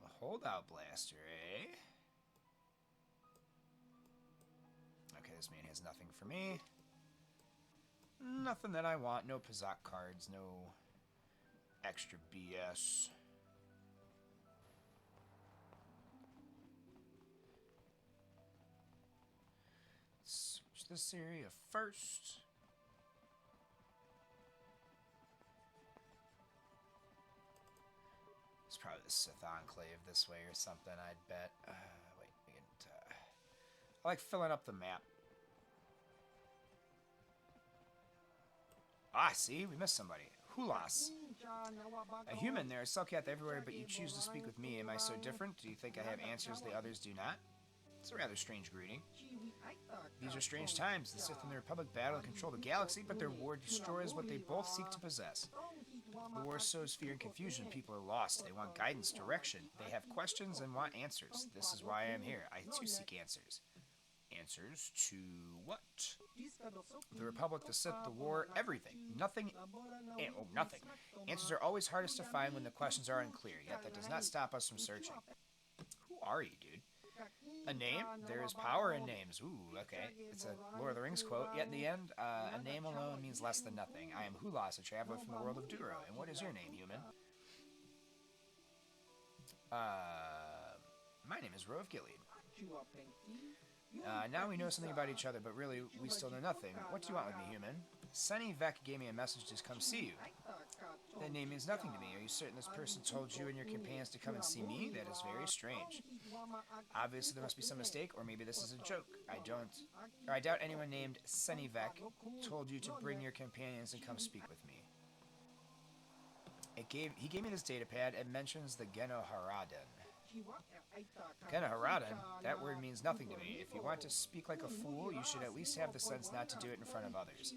a holdout blaster, eh? Okay, this man has nothing for me. Nothing that I want. No Pizak cards, no extra BS. Search this area first. It's probably the Sith Enclave this way or something, I'd bet. Wait, we can, I like filling up the map. Ah, see? We missed somebody. Hulas. A human, there are Cellcat everywhere, but you choose to speak with me. Am I so different? Do you think I have answers the others do not? It's a rather strange greeting. These are strange times. The Sith and the Republic battle and control the galaxy, but their war destroys what they both seek to possess. The war sows fear and confusion. People are lost. They want guidance, direction. They have questions and want answers. This is why I am here. I too seek answers. Answers to what? The Republic, the Sith, the war, everything. Nothing. Nothing. Answers are always hardest to find when the questions are unclear, yet that does not stop us from searching. Who are you, dude? A name? There is power in names. Ooh, okay. It's a Lord of the Rings quote. Yet in the end, a name alone means less than nothing. I am Hulas, a traveler from the world of Duro. And what is your name, human? My name is Rove Gilead. Now we know something about each other, but really, we still know nothing. What do you want with me, human? Sunny Vec gave me a message to come see you. That name means nothing to me. Are you certain this person told you and your companions to come and see me? That is very strange. Obviously, there must be some mistake, or maybe this is a joke. I doubt anyone named Sunny Vec told you to bring your companions and come speak with me. He gave me this datapad. It mentions the Geno Haradan. Geno Haradan? That word means nothing to me. If you want to speak like a fool, you should at least have the sense not to do it in front of others.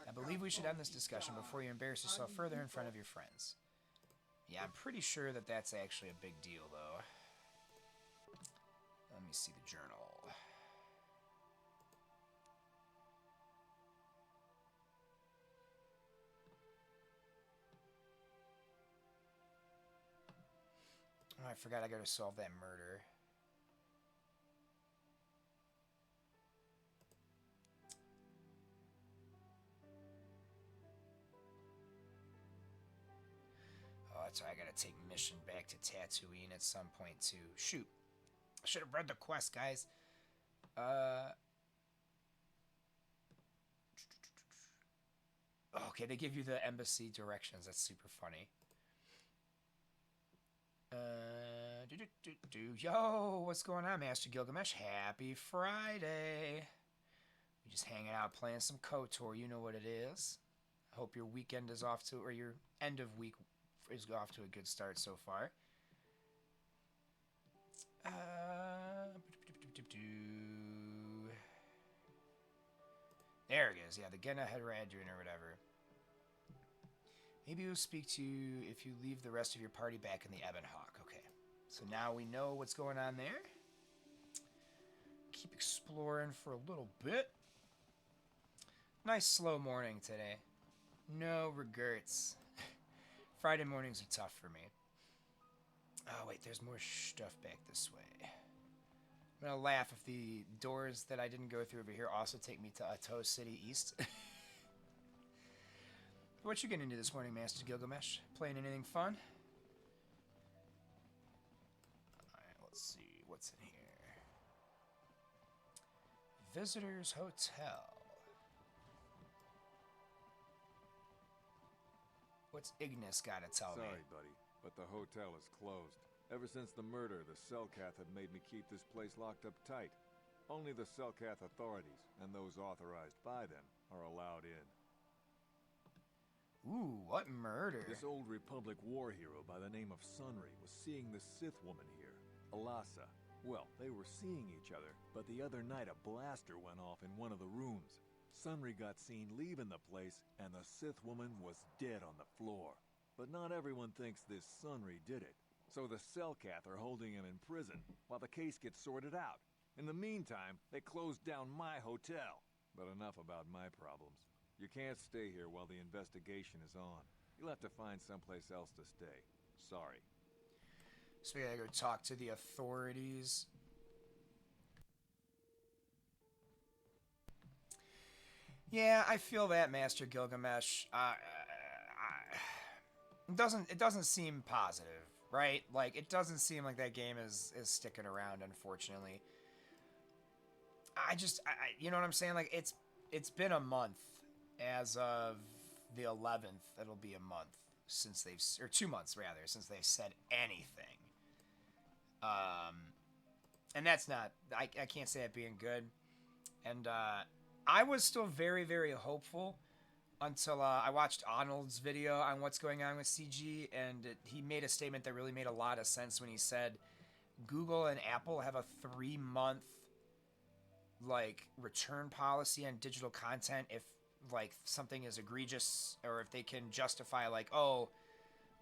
I believe we should end this discussion before you embarrass yourself further in front of your friends. Yeah, I'm pretty sure that that's actually a big deal, though. Let me see the journal. Oh, I forgot I gotta solve that murder. Oh, that's right. I gotta take mission back to Tatooine at some point, too. Shoot. I should have read the quest, guys. Okay, they give you the embassy directions. That's super funny. Yo, what's going on, Master Gilgamesh? Happy Friday. We just hanging out playing some KOTOR. You know what it is. I hope your weekend is off to, or your end of week is off to a good start so far. There it is. Yeah, the Gena Hadradrin or whatever. Maybe we'll speak to you if you leave the rest of your party back in the Ebon Hawk. Okay. So now we know what's going on there. Keep exploring for a little bit. Nice slow morning today. No regrets. Friday mornings are tough for me. Oh, wait, there's more stuff back this way. I'm gonna laugh if the doors that I didn't go through over here also take me to Ato City East. What you getting into this morning, Master Gilgamesh? Playing anything fun? Alright, let's see. What's in here? Visitors Hotel. What's Ignis gotta tell me? Sorry, buddy, but the hotel is closed. Ever since the murder, the Selkath have made me keep this place locked up tight. Only the Selkath authorities, and those authorized by them, are allowed in. Ooh, what murder? This old Republic war hero by the name of Sunry was seeing the Sith woman here, Alasa. Well, they were seeing each other, but the other night a blaster went off in one of the rooms. Sunry got seen leaving the place, and the Sith woman was dead on the floor. But not everyone thinks this Sunry did it. So the Selkath are holding him in prison, while the case gets sorted out. In the meantime, they closed down my hotel. But enough about my problems. You can't stay here while the investigation is on. You'll have to find someplace else to stay. Sorry. So we gotta go talk to the authorities. Yeah, I feel that, Master Gilgamesh. It doesn't seem positive, right? Like, it doesn't seem like that game is sticking around, unfortunately. You know what I'm saying? Like, it's been a month. As of the 11th, it'll be a month since they've, or 2 months rather, since they've said anything. And that's not, I can't say it being good. And I was still very, very hopeful until I watched Arnold's video on what's going on with CG, and he made a statement that really made a lot of sense when he said Google and Apple have a 3-month like return policy on digital content if like something is egregious, or if they can justify like, oh,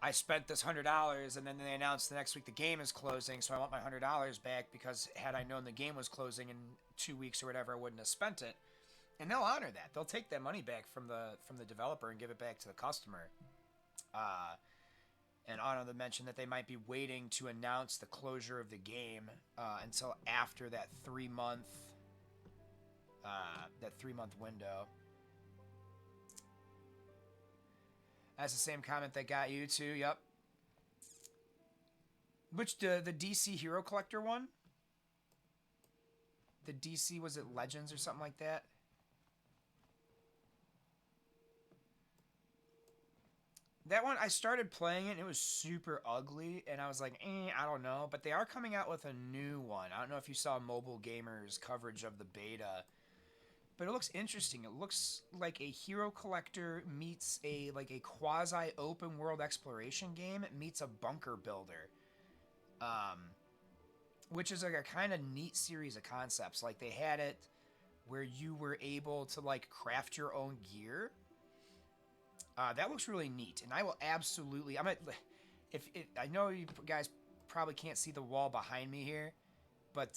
I spent this $100 and then they announce the next week the game is closing, so I want my $100 back because had I known the game was closing in 2 weeks or whatever, I wouldn't have spent it. And they'll honor that. They'll take that money back from the developer and give it back to the customer. And honor the mention that they might be waiting to announce the closure of the game until after that 3-month window. That's the same comment that got you too. Yep. Which the DC Hero Collector one? The DC, was it Legends or something like that? That one, I started playing it, and it was super ugly, and I was like, I don't know. But they are coming out with a new one. I don't know if you saw Mobile Gamer's coverage of the beta, but it looks interesting. It looks like a Hero Collector meets a quasi open world exploration game. It meets a bunker builder, which is like a kind of neat series of concepts. Like they had it where you were able to like craft your own gear. That looks really neat, and I will absolutely. I know you guys probably can't see the wall behind me here, but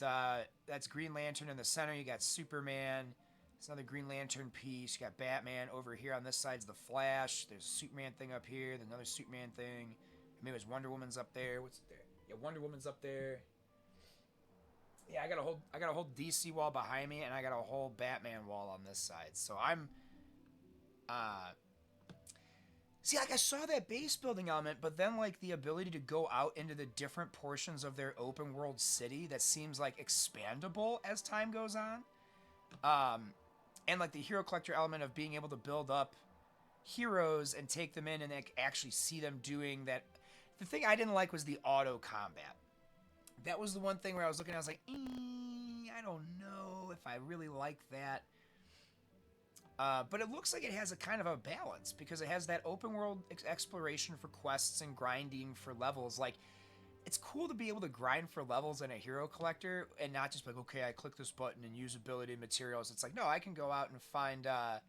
that's Green Lantern in the center. You got Superman. It's another Green Lantern piece. You got Batman over here on this side's the Flash. There's a Superman thing up here. There's another Superman thing. Maybe there's Wonder Woman's up there. What's there? Yeah, Wonder Woman's up there. Yeah, I got a whole DC wall behind me, and I got a whole Batman wall on this side. So I'm, see, like I saw that base building element, but then like the ability to go out into the different portions of their open world city that seems like expandable as time goes on. And like the Hero Collector element of being able to build up heroes and take them in and like actually see them doing that. The thing I didn't like was the auto combat. That was the one thing where I was looking, I was like, I don't know if I really like that. But it looks like it has a kind of a balance because it has that open world exploration for quests and grinding for levels. Like, it's cool to be able to grind for levels in a Hero Collector and not just like, okay, I click this button and use ability materials. It's like, no, I can go out and find, I've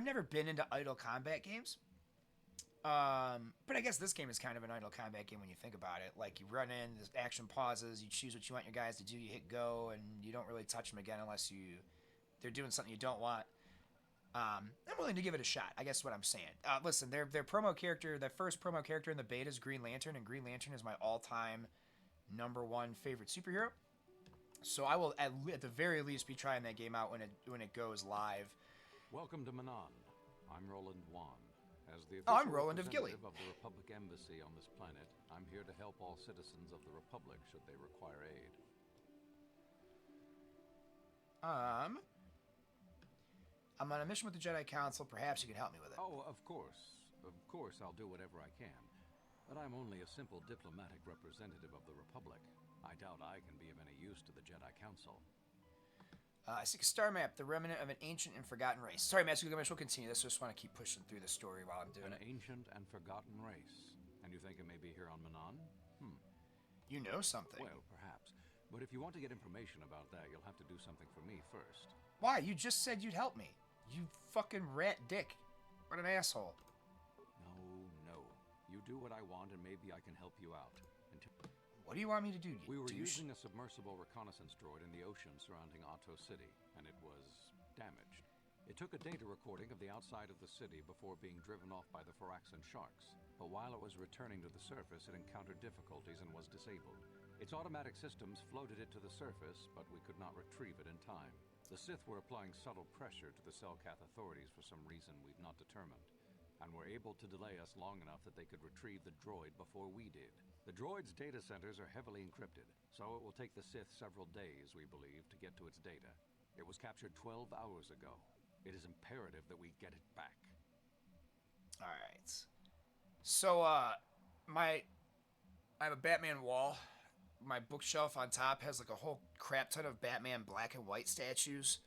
never been into idle combat games. But I guess this game is kind of an idle combat game when you think about it. Like, you run in, the action pauses, you choose what you want your guys to do, you hit go, and you don't really touch them again unless they're doing something you don't want. I'm willing to give it a shot. I guess what I'm saying. Listen, their promo character, their first promo character in the beta is Green Lantern, and Green Lantern is my all-time #1 favorite superhero. So I will at the very least be trying that game out when it goes live. Welcome to Manaan. I'm Roland Wan. As the I'm Roland of Gilly. of the Republic Embassy on this planet, I'm here to help all citizens of the Republic should they require aid. I'm on a mission with the Jedi Council. Perhaps you can help me with it. Oh, of course. Of course, I'll do whatever I can. But I'm only a simple diplomatic representative of the Republic. I doubt I can be of any use to the Jedi Council. I see a star map, the remnant of an ancient and forgotten race. Sorry, Master Gilgamesh, we'll continue this. I just want to keep pushing through the story while I'm doing it. An ancient and forgotten race. And you think it may be here on Manaan? You know something. Well, perhaps. But if you want to get information about that, you'll have to do something for me first. Why? You just said you'd help me. You fucking rat dick. What an asshole. No. You do what I want and maybe I can help you out. What do you want me to do, you We were douche? using a submersible reconnaissance droid in the ocean surrounding Otto City, and it was damaged. It took a data recording of the outside of the city before being driven off by the Phyraxan sharks. But while it was returning to the surface, it encountered difficulties and was disabled. Its automatic systems floated it to the surface, but we could not retrieve it in time. The Sith were applying subtle pressure to the Selkath authorities for some reason we've not determined, and were able to delay us long enough that they could retrieve the droid before we did. The droid's data centers are heavily encrypted, so it will take the Sith several days, we believe, to get to its data. It was captured 12 hours ago. It is imperative that we get it back. Alright. So, I have a Batman wall. My bookshelf on top has like a whole crap ton of Batman black and white statues.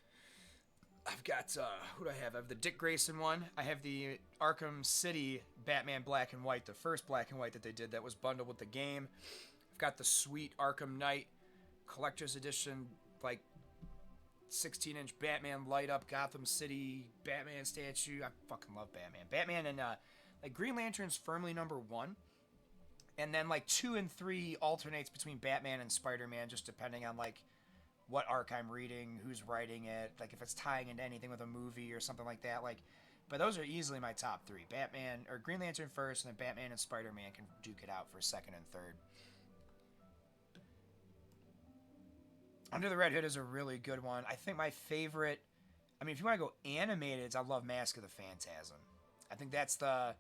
I've got, who do I have? I have the Dick Grayson one. I have the Arkham City Batman black and white, the first black and white that they did that was bundled with the game. I've got the sweet Arkham Knight collector's edition, like 16-inch Batman light up Gotham City Batman statue. I fucking love Batman. Batman and like Green Lantern's firmly number 1. And then like 2 and 3 alternates between Batman and Spider-Man, just depending on like what arc I'm reading, who's writing it, like if it's tying into anything with a movie or something like that. Like, but those are easily my top 3. Batman or Green Lantern first, and then Batman and Spider-Man can duke it out for second and third. Under the Red Hood is a really good one. I think my favorite, I mean, if you want to go animated, I love Mask of the Phantasm. I think that's the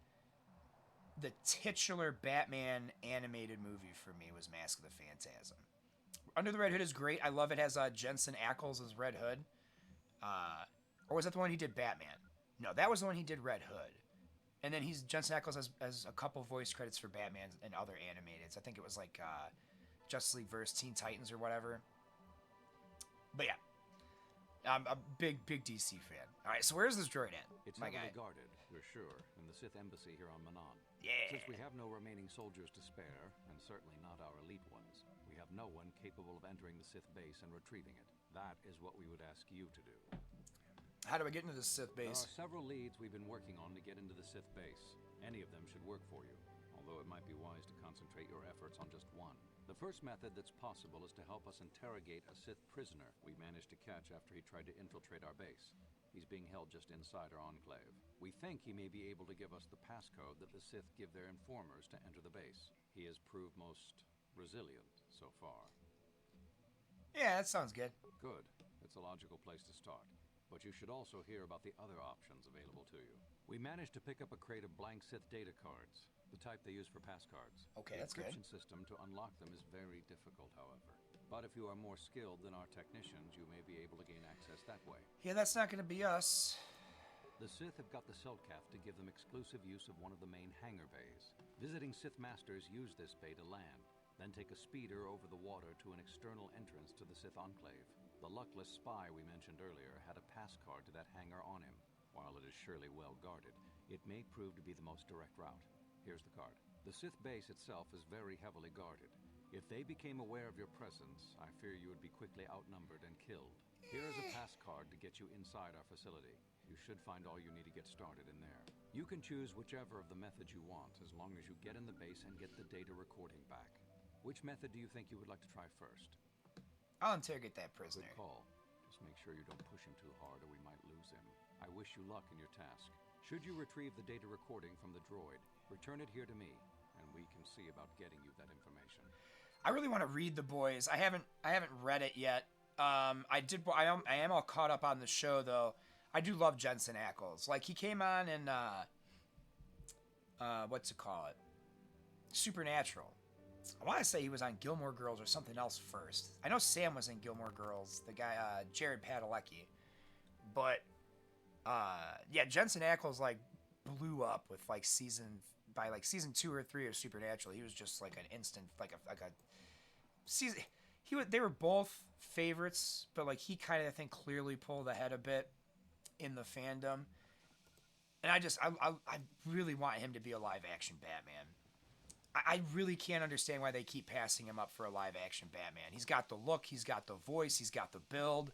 titular Batman animated movie for me was Mask of the Phantasm. Under the Red Hood is great. I love it. Has Jensen Ackles as Red Hood. Or was that the one he did Batman? No, that was the one he did Red Hood. And then Jensen Ackles has a couple voice credits for Batman and other animateds. I think it was like Justice League vs. Teen Titans or whatever. But yeah, I'm a big DC fan. All right, so where's this droid at? It's heavily guarded, we're sure, in the Sith embassy here on Manaan. Yeah. Since we have no remaining soldiers to spare, and certainly not our elite ones, we have no one capable of entering the Sith base and retrieving it. That is what we would ask you to do. How do I get into the Sith base? There are several leads we've been working on to get into the Sith base. Any of them should work for you, although it might be wise to concentrate your efforts on just one. The first method that's possible is to help us interrogate a Sith prisoner we managed to catch after he tried to infiltrate our base. He's being held just inside our enclave. We think he may be able to give us the passcode that the Sith give their informers to enter the base. He has proved most resilient so far. Yeah, that sounds good. Good. It's a logical place to start. But you should also hear about the other options available to you. We managed to pick up a crate of blank Sith data cards, the type they use for pass cards. Okay, that's good. The good. encryption system to unlock them is very difficult, however. But if you are more skilled than our technicians, you may be able to gain access that way. Yeah, that's not going to be us. The Sith have got the Selkath to give them exclusive use of one of the main hangar bays. Visiting Sith masters use this bay to land, then take a speeder over the water to an external entrance to the Sith enclave. The luckless spy we mentioned earlier had a pass card to that hangar on him. While it is surely well guarded, it may prove to be the most direct route. Here's the card. The Sith base itself is very heavily guarded. If they became aware of your presence, I fear you would be quickly outnumbered and killed. Here is a pass card to get you inside our facility. You should find all you need to get started in there. You can choose whichever of the methods you want, as long as you get in the base and get the data recording back. Which method do you think you would like to try first? I'll interrogate that prisoner. Good call. Just make sure you don't push him too hard or we might lose him. I wish you luck in your task. Should you retrieve the data recording from the droid, return it here to me, and we can see about getting you that information. I really want to read The Boys. I haven't read it yet. I am all caught up on the show though. I do love Jensen Ackles. Like he came on in what's it called? Supernatural. I want to say he was on Gilmore Girls or something else first. I know Sam was in Gilmore Girls, the guy Jared Padalecki. But yeah, Jensen Ackles like blew up with like season 2 or 3 of Supernatural. He was just like an instant like a season. They were both favorites, but like he kind of I think clearly pulled ahead a bit in the fandom. And I really want him to be a live action Batman. I really can't understand why they keep passing him up for a live action Batman. He's got the look, he's got the voice, he's got the build.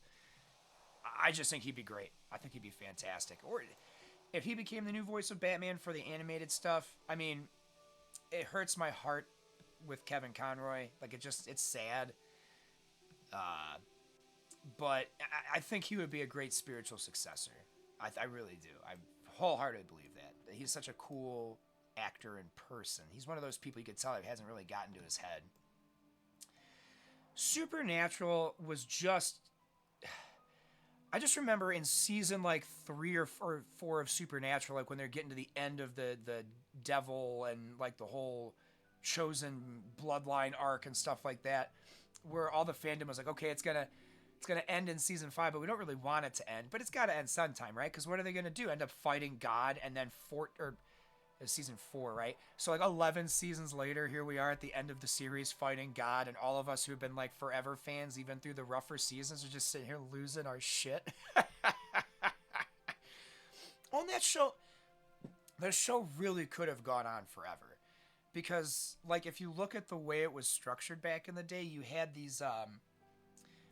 I just think he'd be great. I think he'd be fantastic. Or if he became the new voice of Batman for the animated stuff, I mean, it hurts my heart with Kevin Conroy. Like it's sad. But I think he would be a great spiritual successor. I really do. I wholeheartedly believe that. He's such a cool actor in person. He's one of those people you could tell that hasn't really gotten to his head. Supernatural was just... I just remember in season like 3 or 4 of Supernatural, like when they're getting to the end of the devil and like the whole chosen bloodline arc and stuff like that, where all the fandom was like, okay, it's gonna end in season 5, but we don't really want it to end. But it's got to end sometime, right? Because what are they gonna do? End up fighting God and then season 4, right? So like 11 seasons later, here we are at the end of the series fighting God, and all of us who have been like forever fans, even through the rougher seasons, are just sitting here losing our shit. On that show, the show really could have gone on forever. because like if you look at the way it was structured back in the day, you had these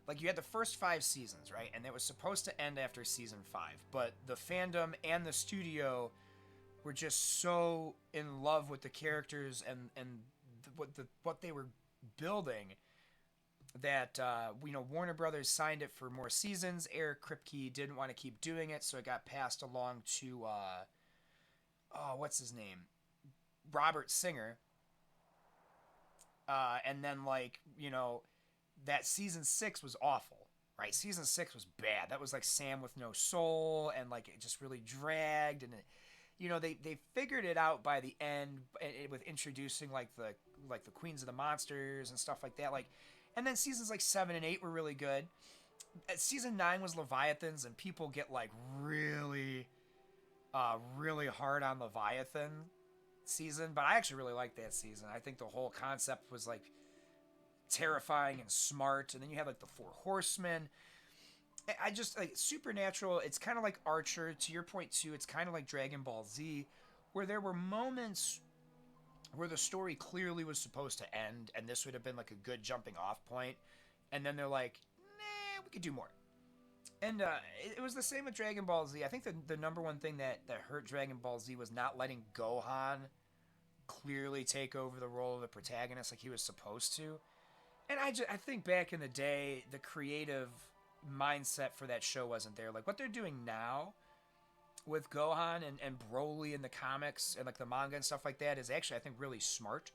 like you had the first 5 seasons, right? And it was supposed to end after season 5, but the fandom and the studio were just so in love with the characters and what they were building that Warner Brothers signed it for more seasons. Eric Kripke didn't want to keep doing it, so it got passed along to what's his name, Robert Singer. And then that season 6 was awful, right? Season 6 was bad. That was like Sam with no soul, and like it just really dragged. And they figured it out by the end with introducing like the Queens of the Monsters and stuff like that. And then seasons like 7 and 8 were really good. Season 9 was Leviathans, and people get like really, really hard on Leviathan season, but I actually really liked that season. I think the whole concept was like terrifying and smart, and then you have like the 4 Horsemen. I just like Supernatural. It's kind of like Archer. To your point too, it's kind of like Dragon Ball Z, where there were moments where the story clearly was supposed to end, and this would have been like a good jumping off point, and then they're like, nah, we could do more. And it was the same with Dragon Ball Z. I think the number one thing that hurt Dragon Ball Z was not letting Gohan clearly take over the role of the protagonist like he was supposed to. And I think back in the day, the creative mindset for that show wasn't there. Like what they're doing now with Gohan and Broly in the comics and like the manga and stuff like that is actually, I think, really smart.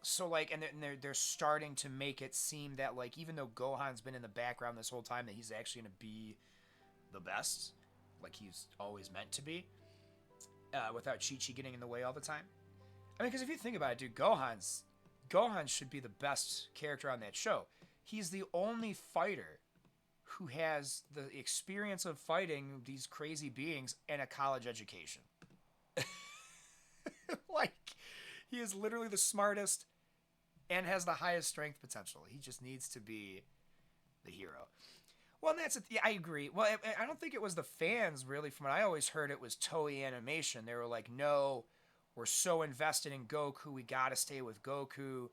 So like, and they're starting to make it seem that like even though Gohan's been in the background this whole time, that he's actually going to be the best, like he's always meant to be, without Chi-Chi getting in the way all the time. I mean, because if you think about it, dude, Gohan should be the best character on that show. He's the only fighter who has the experience of fighting these crazy beings and a college education. Like, he is literally the smartest and has the highest strength potential. He just needs to be the hero. Well, that's it. Yeah, I agree. Well, I don't think it was the fans, really. From what I always heard, it was Toei Animation. They were like, no, we're so invested in Goku, we gotta stay with Goku.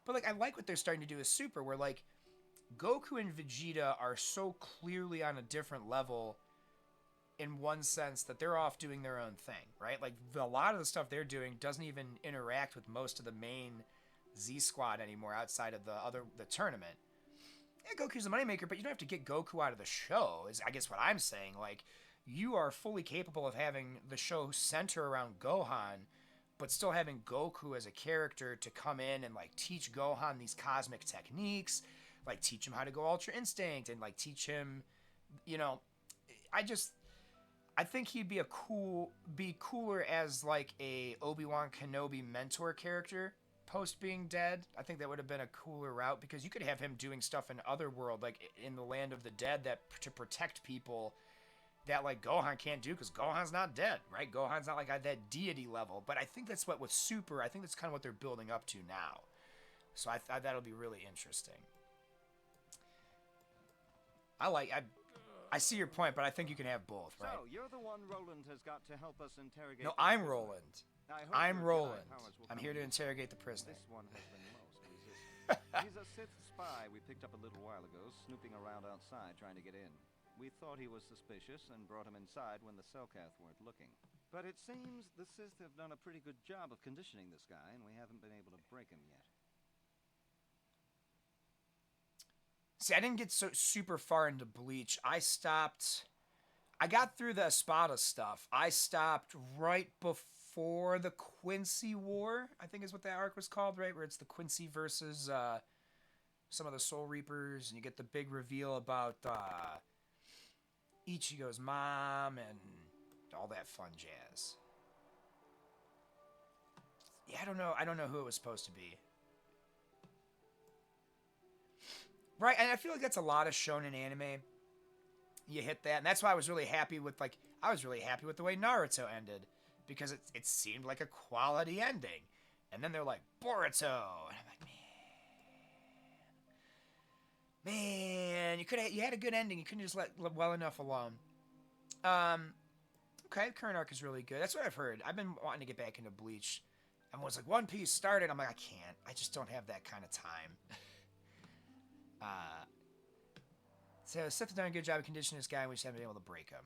But like, I like what they're starting to do with Super, where like Goku and Vegeta are so clearly on a different level in one sense that they're off doing their own thing, right? Like a lot of the stuff they're doing doesn't even interact with most of the main Z Squad anymore outside of the tournament. Yeah, Goku's a moneymaker, but you don't have to get Goku out of the show, is I guess what I'm saying. Like, you are fully capable of having the show center around Gohan, but still having Goku as a character to come in and like teach Gohan these cosmic techniques, like teach him how to go Ultra Instinct, and like teach him, I think he'd be cooler as like a Obi-Wan Kenobi mentor character post being dead. I think that would have been a cooler route, because you could have him doing stuff in Otherworld, like in the land of the dead, that to protect people that like Gohan can't do, because Gohan's not dead, right? Gohan's not like at that deity level. But I think that's what with Super, I think that's kind of what they're building up to now. So I thought that'll be really interesting. I see your point, but I think you can have both, right? So, you're the one Roland has got to help us interrogate. No, I'm Roland. I'm Roland. I'm here to interrogate the prisoner. This one has been most resistant. He's a Sith spy we picked up a little while ago, snooping around outside trying to get in. We thought he was suspicious and brought him inside when the Selkath weren't looking. But it seems the Sith have done a pretty good job of conditioning this guy, and we haven't been able to break him yet. See, I didn't get so super far into Bleach. I got through the Espada stuff. I stopped right before the Quincy War, I think is what that arc was called, right? Where it's the Quincy versus some of the Soul Reapers, and you get the big reveal about Ichigo's mom and all that fun jazz. Yeah, I don't know who it was supposed to be. Right, and I feel like that's a lot of shonen anime. You hit that, and that's why I was really happy with the way Naruto ended, because it seemed like a quality ending. And then they're like, Boruto, and I'm like, man, you had a good ending. You couldn't just let well enough alone. Okay, current arc is really good. That's what I've heard. I've been wanting to get back into Bleach. Everyone's like, One Piece started. I'm like, I can't. I just don't have that kind of time. So Sith has done a good job of conditioning this guy, and we just haven't been able to break him.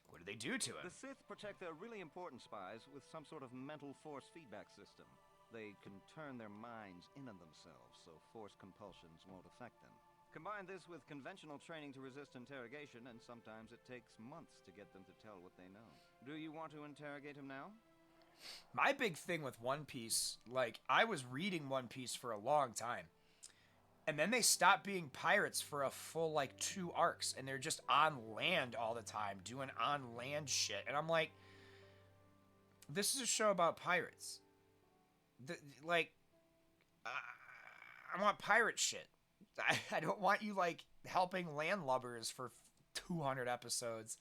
What do they do to him? The Sith protect their really important spies with some sort of mental force feedback system. They can turn their minds in on themselves, so force compulsions won't affect them. Combine this with conventional training to resist interrogation, and sometimes it takes months to get them to tell what they know. Do you want to interrogate him now? My big thing with One Piece, like, I was reading One Piece for a long time. And then they stopped being pirates for a full, like, 2 arcs. And they're just on land all the time, doing on land shit. And I'm like, this is a show about pirates. I want pirate shit. I don't want you, like, helping landlubbers for 200 episodes.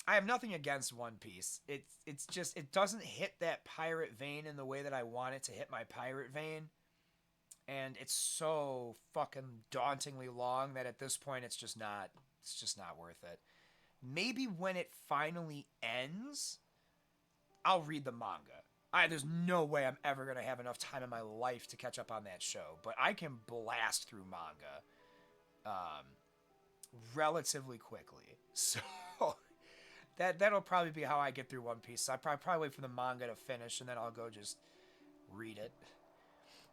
I have nothing against One Piece. It's just, it doesn't hit that pirate vein in the way that I want it to hit my pirate vein. And it's so fucking dauntingly long that at this point it's just not worth it. Maybe when it finally ends, I'll read the manga. There's no way I'm ever going to have enough time in my life to catch up on that show, but I can blast through manga relatively quickly. So that'll probably be how I get through One Piece. So I probably wait for the manga to finish, and then I'll go just read it.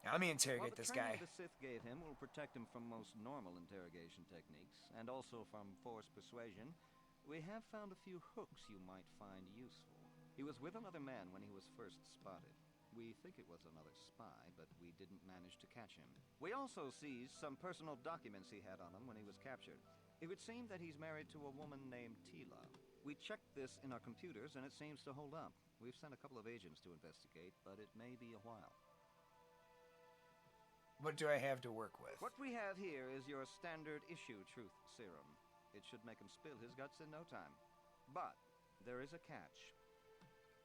Now, let me interrogate this guy. The Sith gave him will protect him from most normal interrogation techniques, and also from forced persuasion. We have found a few hooks you might find useful. He was with another man when he was first spotted. We think it was another spy, but we didn't manage to catch him. We also seized some personal documents he had on him when he was captured. It would seem that he's married to a woman named Tila. We checked this in our computers, and it seems to hold up. We've sent a couple of agents to investigate, but it may be a while. What do I have to work with? What we have here is your standard issue truth serum. It should make him spill his guts in no time. But there is a catch.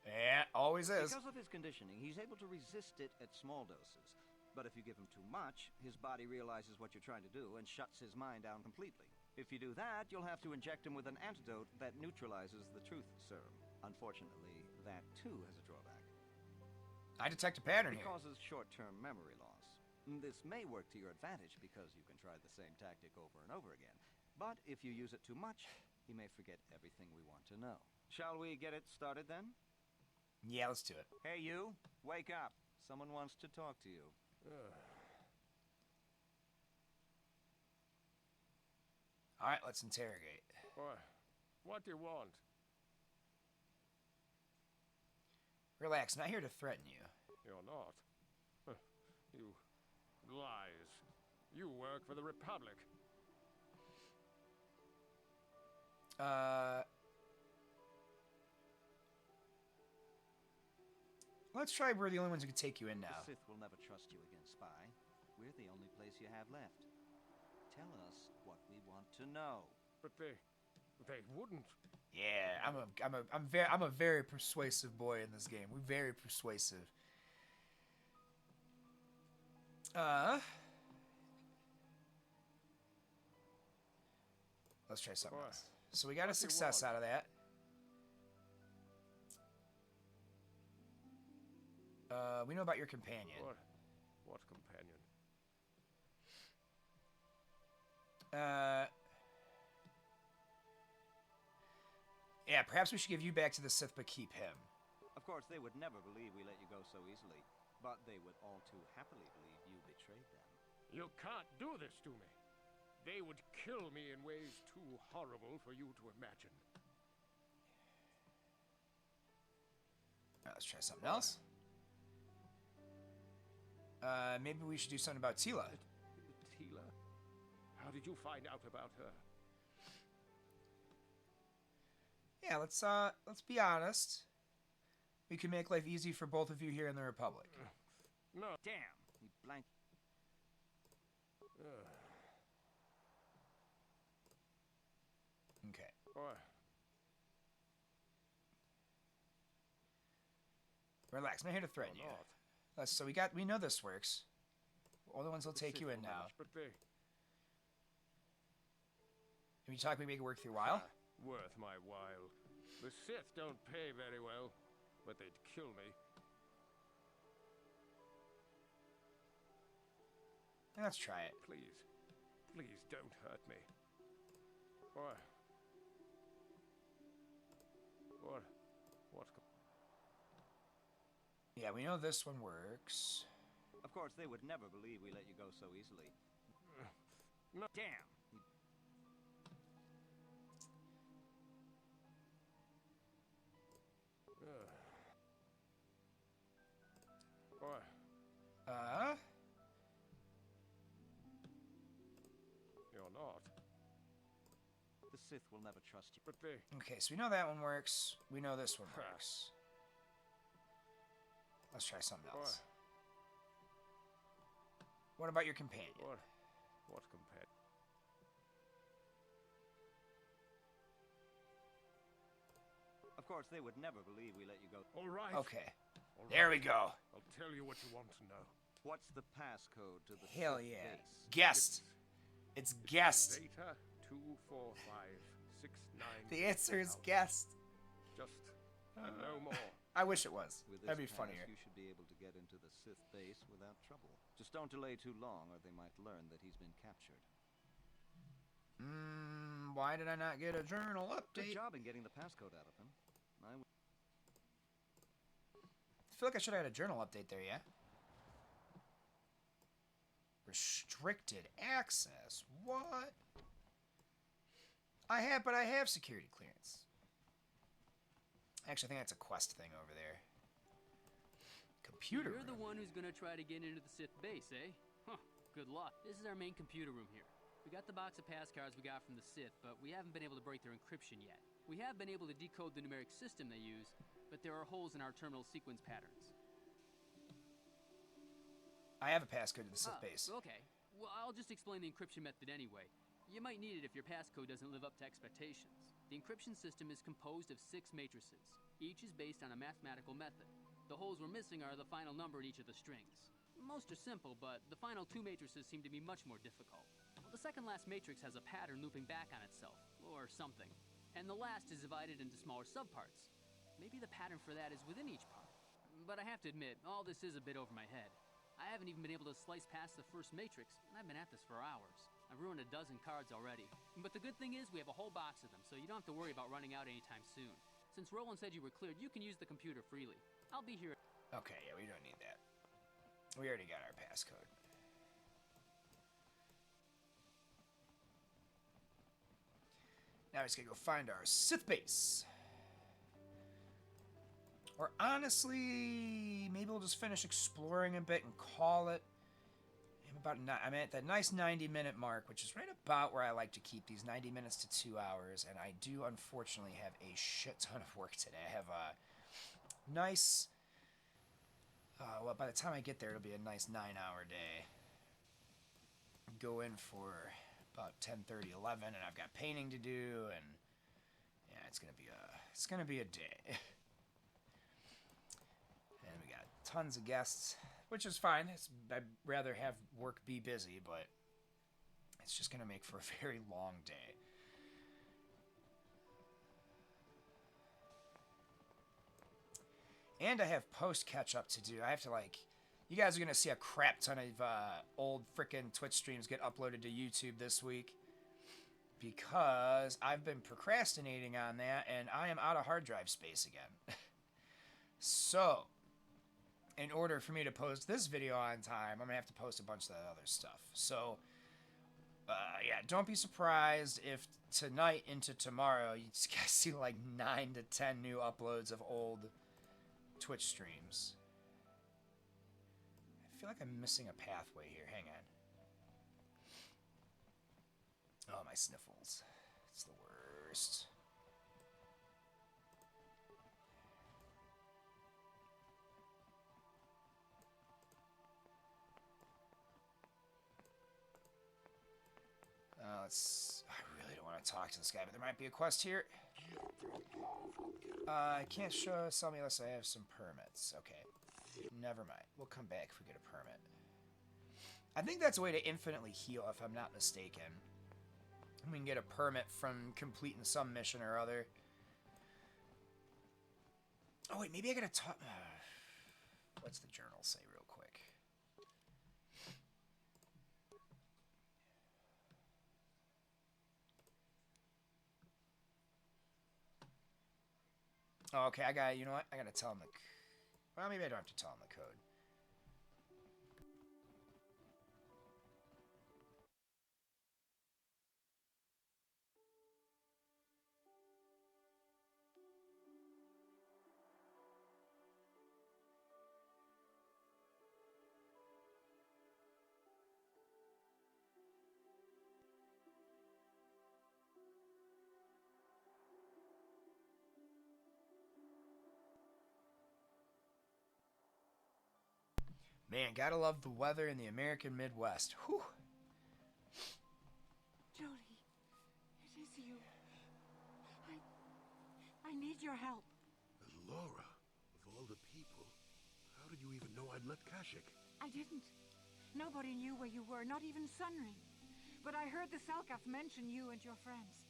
Yeah, always is. Because of his conditioning, he's able to resist it at small doses. But if you give him too much, his body realizes what you're trying to do and shuts his mind down completely. If you do that, you'll have to inject him with an antidote that neutralizes the truth serum. Unfortunately, that too has a drawback. I detect a pattern here. It causes short-term memory loss. This may work to your advantage because you can try the same tactic over and over again. But if you use it too much, he may forget everything we want to know. Shall we get it started then? Yeah, let's do it. Hey, you. Wake up. Someone wants to talk to you. All right, let's interrogate. What do you want? Relax, not here to threaten you. You're not. You lies. You work for the Republic. Let's try we're the only ones who can take you in now. The Sith will never trust you again, spy. We're the only place you have left. Tell us what we want to know. But they wouldn't. Yeah, I'm a very persuasive boy in this game. We're very persuasive. Let's try something else. So we got a success out of that. We know about your companion. What companion? Yeah, perhaps we should give you back to the Sith, but keep him. Of course, they would never believe we let you go so easily, but they would all too happily believe you betrayed them. You can't do this to me. They would kill me in ways too horrible for you to imagine. Right, let's try something else. Maybe we should do something about Tila. Tila? How did you find out about her? Yeah, let's be honest. We can make life easy for both of you here in the Republic. No. Damn, he blanked. Okay. Relax, I'm not here to threaten you. So we know this works. All the ones will take you in now. But they... Can we talk? We make it work through a while. worth my while. The Sith don't pay very well, but they'd kill me. Let's try it. Please, please don't hurt me. What? Yeah, we know this one works. Of course, they would never believe we let you go so easily. No. Damn! What? You're not. The Sith will never trust you. But they... Okay, so we know that one works. We know this one works. Let's try something else. What about your companion? What companion? Of course, they would never believe we let you go. All right. Okay. There we go. I'll tell you what you want to know. What's the passcode to the Hell Sith yeah. base? Guest. It's guest. Zeta 24569. The answer is guest. Just no more. I wish it was. With this That'd be pass, funnier. You should be able to get into the Sith base without trouble. Just don't delay too long, or they might learn that he's been captured. Why did I not get a journal update? Good job in getting the passcode out of him. I feel like I should have had a journal update there, yeah? Restricted access? What? But I have security clearance. Actually, I think that's a quest thing over there. Computer You're the room. one who's gonna try to get into the Sith base, eh? Huh, good luck. This is our main computer room here. We got the box of pass cards we got from the Sith, but we haven't been able to break their encryption yet. We have been able to decode the numeric system they use, but there are holes in our terminal sequence patterns. I have a passcode to the Sith base. Okay. Well, I'll just explain the encryption method anyway. You might need it if your passcode doesn't live up to expectations. The encryption system is composed of 6 matrices. Each is based on a mathematical method. The holes we're missing are the final number in each of the strings. Most are simple, but the final 2 matrices seem to be much more difficult. Well, the second last matrix has a pattern looping back on itself, or something. And the last is divided into smaller subparts. Maybe the pattern for that is within each part. But I have to admit, all this is a bit over my head. I haven't even been able to slice past the first matrix, and I've been at this for hours. I've ruined a dozen cards already. But the good thing is we have a whole box of them, so you don't have to worry about running out anytime soon. Since Roland said you were cleared, you can use the computer freely. I'll be here. Okay, yeah, we don't need that. We already got our passcode. Now we just gotta go find our Sith base. Or honestly, maybe we'll just finish exploring a bit and call it. I'm at that nice 90-minute mark, which is right about where I like to keep these 90 minutes to 2 hours. And I do, unfortunately, have a shit ton of work today. I have a nice... well, by the time I get there, it'll be a nice 9-hour day. Go in for about 10:30, 11, and I've got painting to do, and yeah, it's gonna be a day. And we got tons of guests, which is fine. I'd rather have work be busy, but it's just gonna make for a very long day. And I have post catch-up to do. I have to, you guys are going to see a crap ton of old frickin' Twitch streams get uploaded to YouTube this week. Because I've been procrastinating on that, and I am out of hard drive space again. So, in order for me to post this video on time, I'm going to have to post a bunch of that other stuff. So, yeah, don't be surprised if tonight into tomorrow, you just guys see 9 to 10 new uploads of old Twitch streams. I feel like I'm missing a pathway here. Hang on. Oh, my sniffles. It's the worst. I really don't want to talk to this guy, but there might be a quest here. I can't sell me unless I have some permits. Okay. Never mind. We'll come back if we get a permit. I think that's a way to infinitely heal, if I'm not mistaken. We can get a permit from completing some mission or other. Oh wait, maybe I gotta talk. What's the journal say real quick? Oh, okay, I got. You know what? I gotta tell him the. Well, maybe I don't have to tell him the code. Man, gotta love the weather in the American Midwest. Whew. Jolie, it is you. I need your help. Laura, of all the people, how did you even know I'd left Kashyyyk? I didn't. Nobody knew where you were, not even Sunry. But I heard the Selkath mention you and your friends.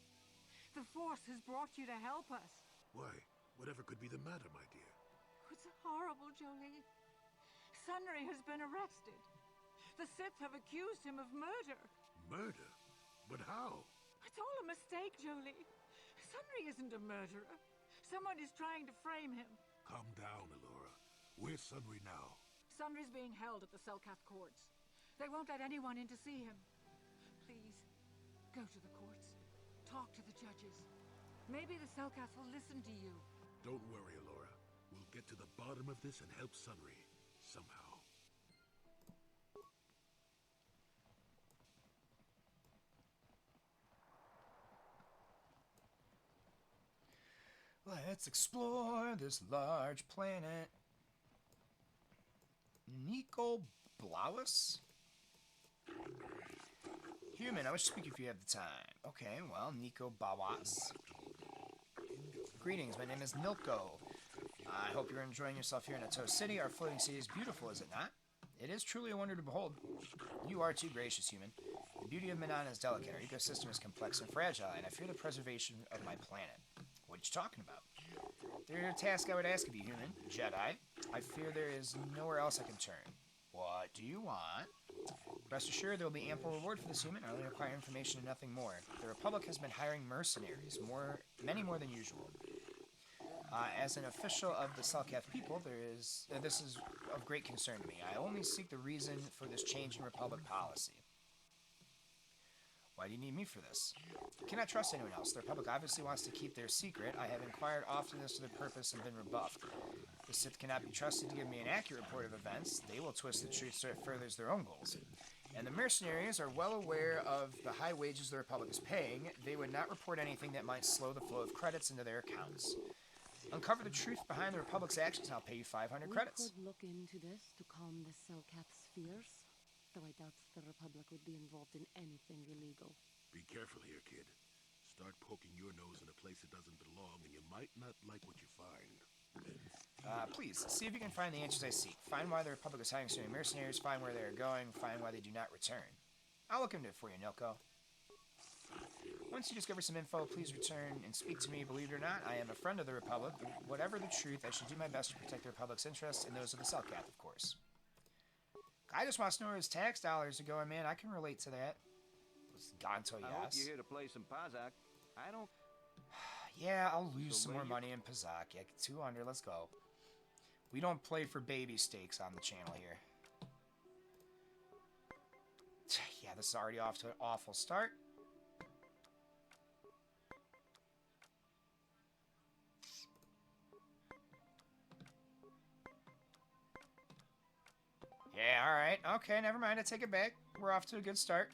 The Force has brought you to help us. Why, whatever could be the matter, my dear? It's horrible, Jolie. Sunry has been arrested. The Sith have accused him of murder. Murder? But how? It's all a mistake, Jolie. Sunry isn't a murderer. Someone is trying to frame him. Calm down, Alora. Where's Sunry now? Sunry's being held at the Selkath courts. They won't let anyone in to see him. Please, go to the courts. Talk to the judges. Maybe the Selkath will listen to you. Don't worry, Alora. We'll get to the bottom of this and help Sunry. Somehow. Let's explore this large planet. Nico Blauus? Human, I wish to speak if you have the time. Okay, well, Nico Bawas. Greetings, my name is Nilko. I hope you're enjoying yourself here in Ato City. Our floating city is beautiful, is it not? It is truly a wonder to behold. You are too gracious, human. The beauty of Manaan is delicate. Our ecosystem is complex and fragile, and I fear the preservation of my planet. What are you talking about? There's a task I would ask of you, human. Jedi. I fear there is nowhere else I can turn. What do you want? Rest assured there will be ample reward for this human. I only require information and nothing more. The Republic has been hiring mercenaries, many more than usual. As an official of the Selkath people, this is of great concern to me. I only seek the reason for this change in Republic policy. Why do you need me for this? I cannot trust anyone else. The Republic obviously wants to keep their secret. I have inquired often as to their purpose and been rebuffed. The Sith cannot be trusted to give me an accurate report of events. They will twist the truth so it furthers their own goals. And the mercenaries are well aware of the high wages the Republic is paying. They would not report anything that might slow the flow of credits into their accounts. Uncover the truth behind the Republic's actions, and I'll pay you 500 credits. We could look into this to calm the Selkath's fears, though I doubt the Republic would be involved in anything illegal. Be careful here, kid. Start poking your nose in a place that doesn't belong, and you might not like what you find. Please, see if you can find the answers I seek. Find why the Republic is hiring so many mercenaries, find where they are going, find why they do not return. I'll look into it for you, Nilko. Once you discover some info, please return and speak to me. Believe it or not, I am a friend of the Republic. Whatever the truth, I should do my best to protect the Republic's interests and those of the Selkath, of course. I just want to know where his tax dollars are going, man. I can relate to that. Ganto, yes. I hope you're here to play some Pazak. I don't... Yeah, I'll lose some more money in Pazak. Yeah, 200, let's go. We don't play for baby stakes on the channel here. Yeah, this is already off to an awful start. Yeah, alright. Okay, never mind. I take it back. We're off to a good start.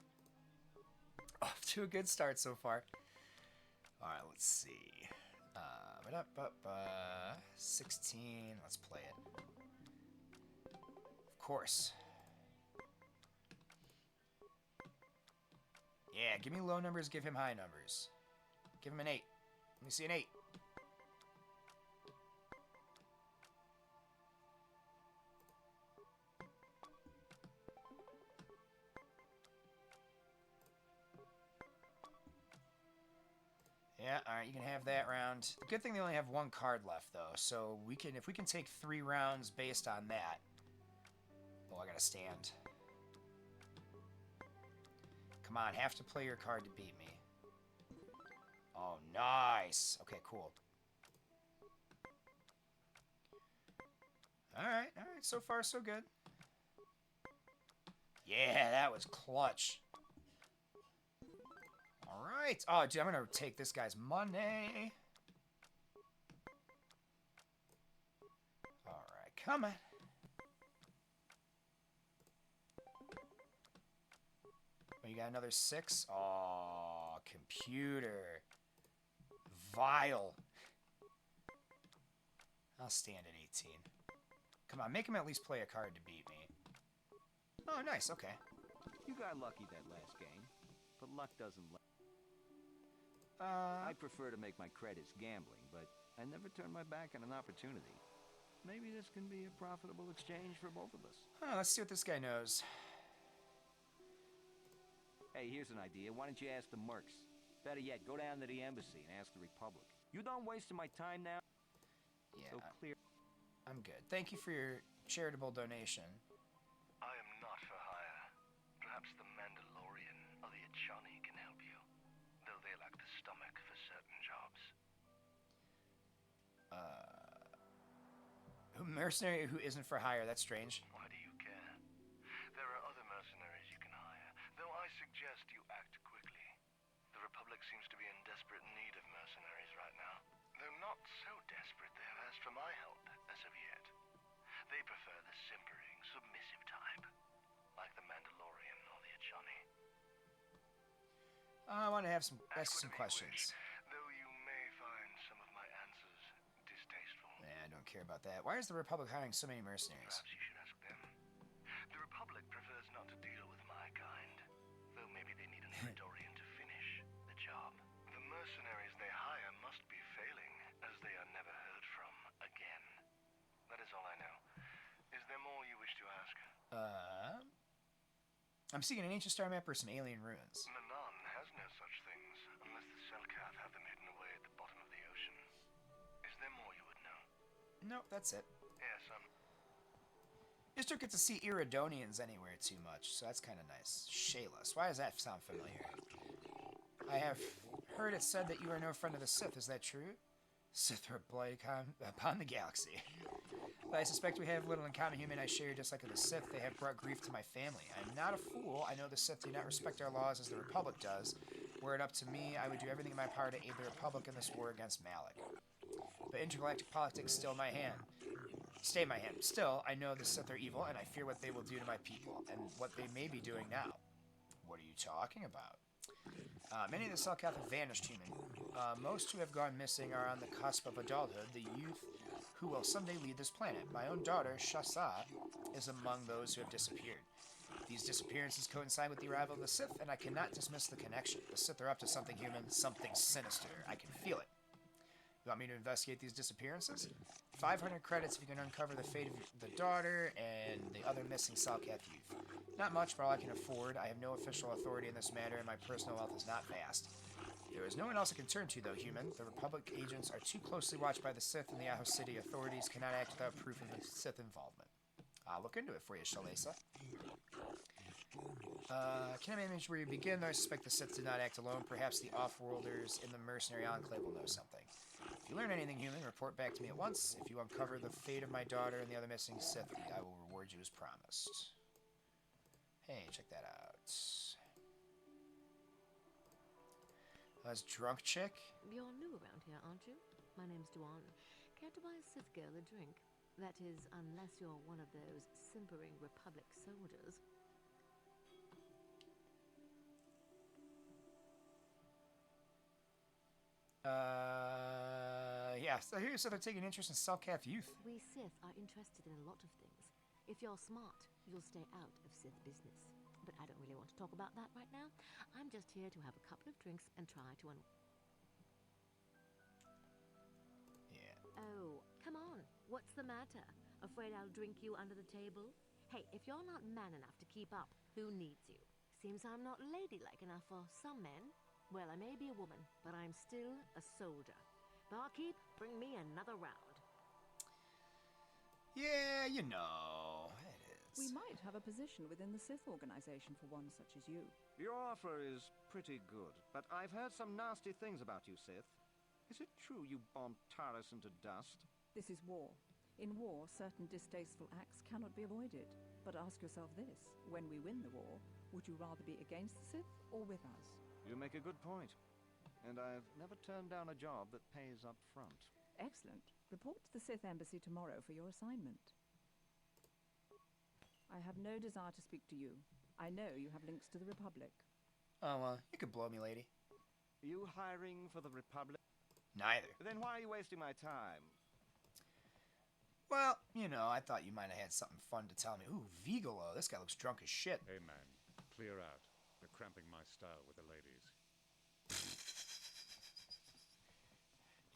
Off to a good start so far. Alright, let's see. 16. Let's play it. Of course. Yeah, give me low numbers, give him high numbers. Give him an 8. Let me see an 8. have that round. Good thing they only have one card left, though, so if we can take 3 rounds based on that. Oh, I gotta stand. Come on, have to play your card to beat me. Oh, nice. Okay, cool. Alright, so far so good. Yeah, that was clutch. Alright. Oh, dude, I'm gonna take this guy's money. Alright, come on. Oh, you got another 6? Oh, computer. Vile. I'll stand at 18. Come on, make him at least play a card to beat me. Oh, nice, okay. You got lucky that last game, but luck doesn't I prefer to make my credits gambling, but I never turn my back on an opportunity. Maybe this can be a profitable exchange for both of us. Let's see what this guy knows. Hey, here's an idea. Why don't you ask the mercs? Better yet, go down to the embassy and ask the Republic. You done wasting my time now? Yeah, so clear. I'm good. Thank you for your charitable donation. I am not for hire. Perhaps the Mandalorian or the Achani can help you, though they lack the stomach for certain jobs. Mercenary who isn't for hire, that's strange. Why do you care? There are other mercenaries you can hire, though I suggest you act quickly. The Republic seems to be in desperate need of mercenaries right now. Though not so desperate they have asked for my help as of yet. They prefer the simpering, submissive type, like the Mandalorian or the Achani. I want to ask some questions. Though you may find some of my answers distasteful. I don't care about that. Why is the Republic hiring so many mercenaries? Perhaps you should ask them. The Republic prefers not to deal with my kind, though maybe they need an Praetorian to finish the job. The mercenaries they hire must be failing, as they are never heard from again. That is all I know. Is there more you wish to ask? I'm seeing an ancient star map or some alien ruins. Manaan has no such things, unless the Selkath have them hidden away at the bottom of the ocean. Is there more you would know? Nope, that's it. Yes, Just don't get to see Iridonians anywhere too much, so that's kind of nice. Shayless. Why does that sound familiar? I have heard it said that you are no friend of the Sith. Is that true? Sith are blight upon the galaxy. But I suspect we have little in common. Human, I share your dislike of the Sith. They have brought grief to my family. I am not a fool. I know the Sith do not respect our laws as the Republic does. Were it up to me, I would do everything in my power to aid the Republic in this war against Malak. But intergalactic politics stay in my hand. Still, I know the Sith are evil, and I fear what they will do to my people, and what they may be doing now. What are you talking about? Many of the Selkath have vanished, human. Most who have gone missing are on the cusp of adulthood, the youth who will someday lead this planet. My own daughter, Shasa, is among those who have disappeared. These disappearances coincide with the arrival of the Sith, and I cannot dismiss the connection. The Sith are up to something human, something sinister. I can feel it. You want me to investigate these disappearances? 500 credits if you can uncover the fate of the daughter and the other missing Selkath youth. Not much, but all I can afford. I have no official authority in this matter, and my personal wealth is not vast. There is no one else I can turn to, though, human. The Republic agents are too closely watched by the Sith, and the Aho City authorities cannot act without proof of the Sith involvement. I'll look into it for you, Shalesa. Can I manage where you begin? I suspect the Sith did not act alone. Perhaps the off-worlders in the mercenary enclave will know something. If you learn anything, human, report back to me at once. If you uncover the fate of my daughter and the other missing Sith, I will reward you as promised. Hey, check that out. That's drunk chick. You're new around here, aren't you? My name's Duan. Care to buy a Sith girl a drink? That is, unless you're one of those simpering Republic soldiers. Yeah, so here you said they're taking interest in Selkath youth. We Sith are interested in a lot of things. If you're smart, you'll stay out of Sith business. But I don't really want to talk about that right now. I'm just here to have a couple of drinks and try to Yeah. Oh, come on. What's the matter? Afraid I'll drink you under the table? Hey, if you're not man enough to keep up, who needs you? Seems I'm not ladylike enough for some men. Well, I may be a woman, but I'm still a soldier. Barkeep, bring me another round. Yeah, you know, it is. We might have a position within the Sith organization for one such as you. Your offer is pretty good, but I've heard some nasty things about you, Sith. Is it true you bombed Taris into dust? This is war. In war, certain distasteful acts cannot be avoided. But ask yourself this, when we win the war, would you rather be against the Sith or with us? You make a good point. And I've never turned down a job that pays up front. Excellent. Report to the Sith Embassy tomorrow for your assignment. I have no desire to speak to you. I know you have links to the Republic. Oh, you could blow me, lady. You hiring for the Republic? Neither. Then why are you wasting my time? Well, you know, I thought you might have had something fun to tell me. Ooh, Vigolo, this guy looks drunk as shit. Hey, man, clear out. You're cramping my style with the ladies.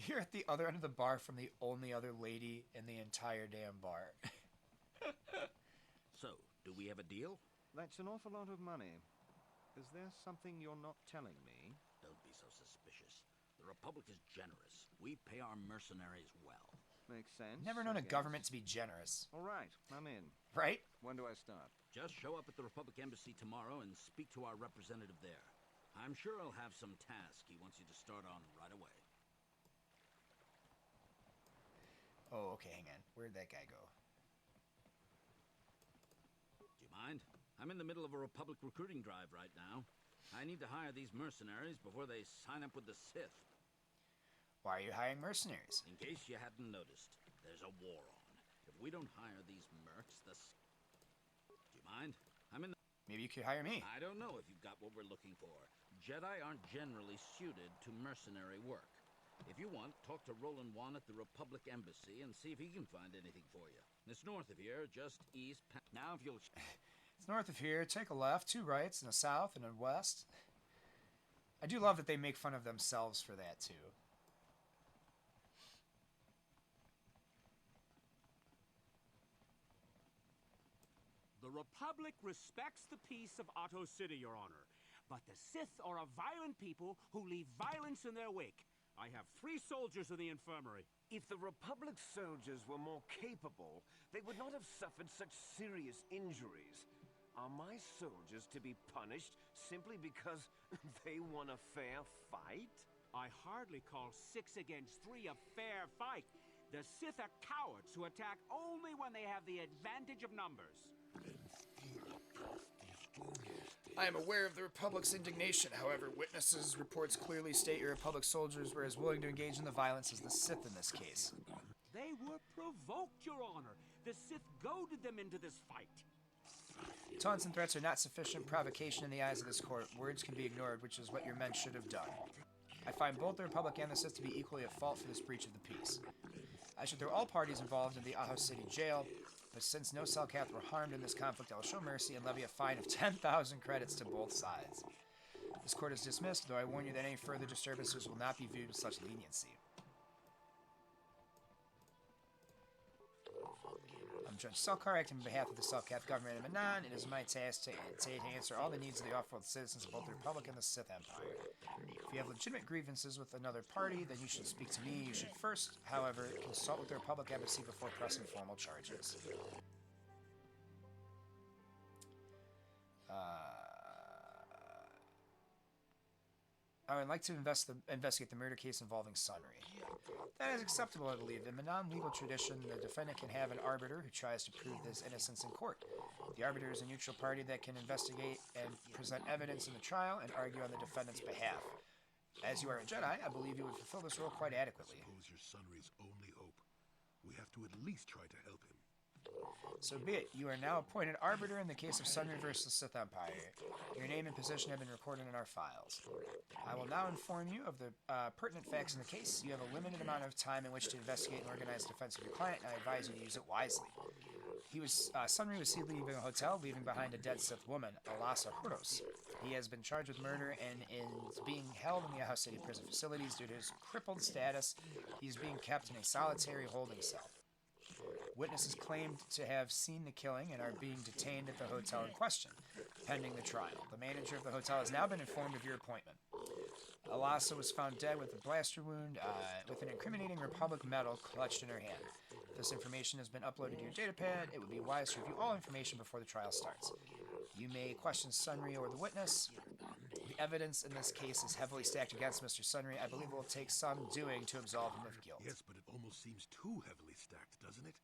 You're at the other end of the bar from the only other lady in the entire damn bar. So, do we have a deal? That's an awful lot of money. Is there something you're not telling me? Don't be so suspicious. The Republic is generous. We pay our mercenaries well. Makes sense. Never known a government to be generous. All right, I'm in. Right? When do I start? Just show up at the Republic Embassy tomorrow and speak to our representative there. I'm sure he'll have some task he wants you to start on right away. Oh, okay, hang on. Where'd that guy go? Do you mind? I'm in the middle of a Republic recruiting drive right now. I need to hire these mercenaries before they sign up with the Sith. Why are you hiring mercenaries? In case you hadn't noticed, there's a war on. If we don't hire these mercs, Do you mind? I'm in the... Maybe you could hire me. I don't know if you've got what we're looking for. Jedi aren't generally suited to mercenary work. If you want, talk to Roland Wan at the Republic Embassy and see if he can find anything for you. It's north of here, just east... Now if you'll... It's north of here. Take a left, 2 rights, and a south, and a west. I do love that they make fun of themselves for that, too. The Republic respects the peace of Otto City, Your Honor. But the Sith are a violent people who leave violence in their wake. I have 3 soldiers in the infirmary. If the Republic soldiers were more capable, they would not have suffered such serious injuries. Are my soldiers to be punished simply because they won a fair fight? I hardly call 6 against 3 a fair fight. The Sith are cowards who attack only when they have the advantage of numbers. I am aware of the Republic's indignation. However, witnesses' reports clearly state your Republic soldiers were as willing to engage in the violence as the Sith in this case. They were provoked, Your Honor. The Sith goaded them into this fight. Taunts and threats are not sufficient provocation in the eyes of this court. Words can be ignored, which is what your men should have done. I find both the Republic and the Sith to be equally at fault for this breach of the peace. I should throw all parties involved in the Aho City jail, but since no Selkath were harmed in this conflict, I will show mercy and levy a fine of 10,000 credits to both sides. This court is dismissed, though I warn you that any further disturbances will not be viewed with such leniency. I'm Judge Selkar, acting on behalf of the Selkath government in Manaan. It is my task to answer all the needs of the off-world citizens of both the Republic and the Sith Empire. If you have legitimate grievances with another party, then you should speak to me. You should first, however, consult with the Republic Embassy before pressing formal charges. I would like to investigate the murder case involving Sunry. That is acceptable, I believe. In Manaan legal tradition, the defendant can have an arbiter who tries to prove his innocence in court. The arbiter is a neutral party that can investigate and present evidence in the trial and argue on the defendant's behalf. As you are a Jedi, I believe you would fulfill this role quite adequately. Suppose your Sunry's only hope. We have to at least try to help him. So be it. You are now appointed arbiter in the case of Sunry versus the Sith Empire. Your name and position have been recorded in our files. I will now inform you of the pertinent facts in the case. You have a limited amount of time in which to investigate and organize defense of your client, and I advise you to use it wisely. Sunry was seen leaving a hotel, leaving behind a dead Sith woman, Alasa Huros. He has been charged with murder and is being held in the Aho City prison facilities due to his crippled status. He is being kept in a solitary holding cell. Witnesses claimed to have seen the killing and are being detained at the hotel in question, pending the trial. The manager of the hotel has now been informed of your appointment. Alasa was found dead with a blaster wound with an incriminating Republic medal clutched in her hand. If this information has been uploaded to your datapad, it would be wise to review all information before the trial starts. You may question Sunry or the witness. The evidence in this case is heavily stacked against Mr. Sunry. I believe it will take some doing to absolve him of guilt. Yes, but it almost seems too heavily stacked, doesn't it?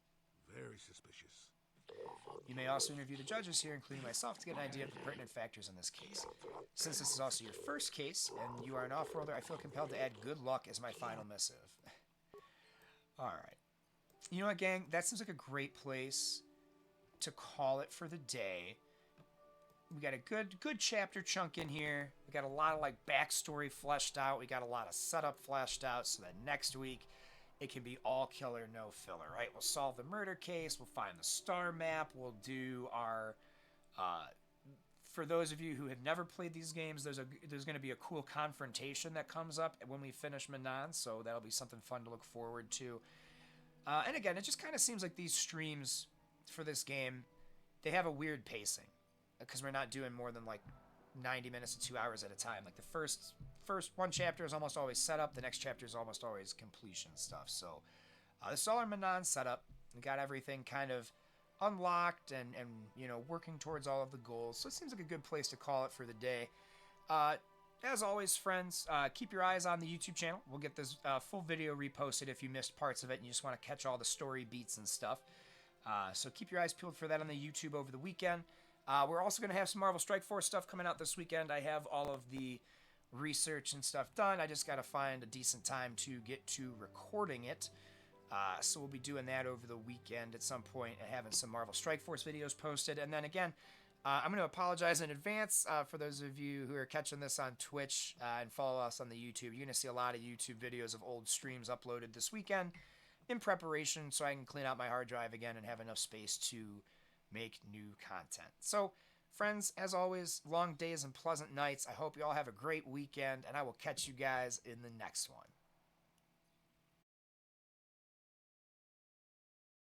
Very suspicious. You may also interview the judges here, including myself, to get an idea of the pertinent factors in this case. Since this is also your first case, and you are an off-worlder, I feel compelled to add good luck as my final missive. Alright. You know what, gang? That seems like a great place to call it for the day. We got a good chapter chunk in here. We got a lot of, like, backstory fleshed out. We got a lot of setup fleshed out, so that next week it can be all killer, no filler, right? We'll solve the murder case. We'll find the star map. We'll do our... for those of you who have never played these games, there's going to be a cool confrontation that comes up when we finish Manaan, so that'll be something fun to look forward to. And again, it just kind of seems like these streams for this game, they have a weird pacing, because we're not doing more than like 90 minutes to 2 hours at a time. Like the first one chapter is almost always setup, the next chapter is almost always completion stuff. So this is all our Manaan setup. We got everything kind of unlocked and you know, working towards all of the goals. So it seems like a good place to call it for the day. As always, friends, keep your eyes on the YouTube channel. We'll get this full video reposted if you missed parts of it and you just want to catch all the story beats and stuff. So keep your eyes peeled for that on the YouTube over the weekend. We're also going to have some Marvel Strike Force stuff coming out this weekend. I have all of the research and stuff done. I just got to find a decent time to get to recording it. So we'll be doing that over the weekend at some point and having some Marvel Strike Force videos posted. And then again, I'm going to apologize in advance for those of you who are catching this on Twitch and follow us on the YouTube. You're going to see a lot of YouTube videos of old streams uploaded this weekend in preparation so I can clean out my hard drive again and have enough space to make new content. So, friends, as always, long days and pleasant nights. I hope you all have a great weekend, and I will catch you guys in the next one.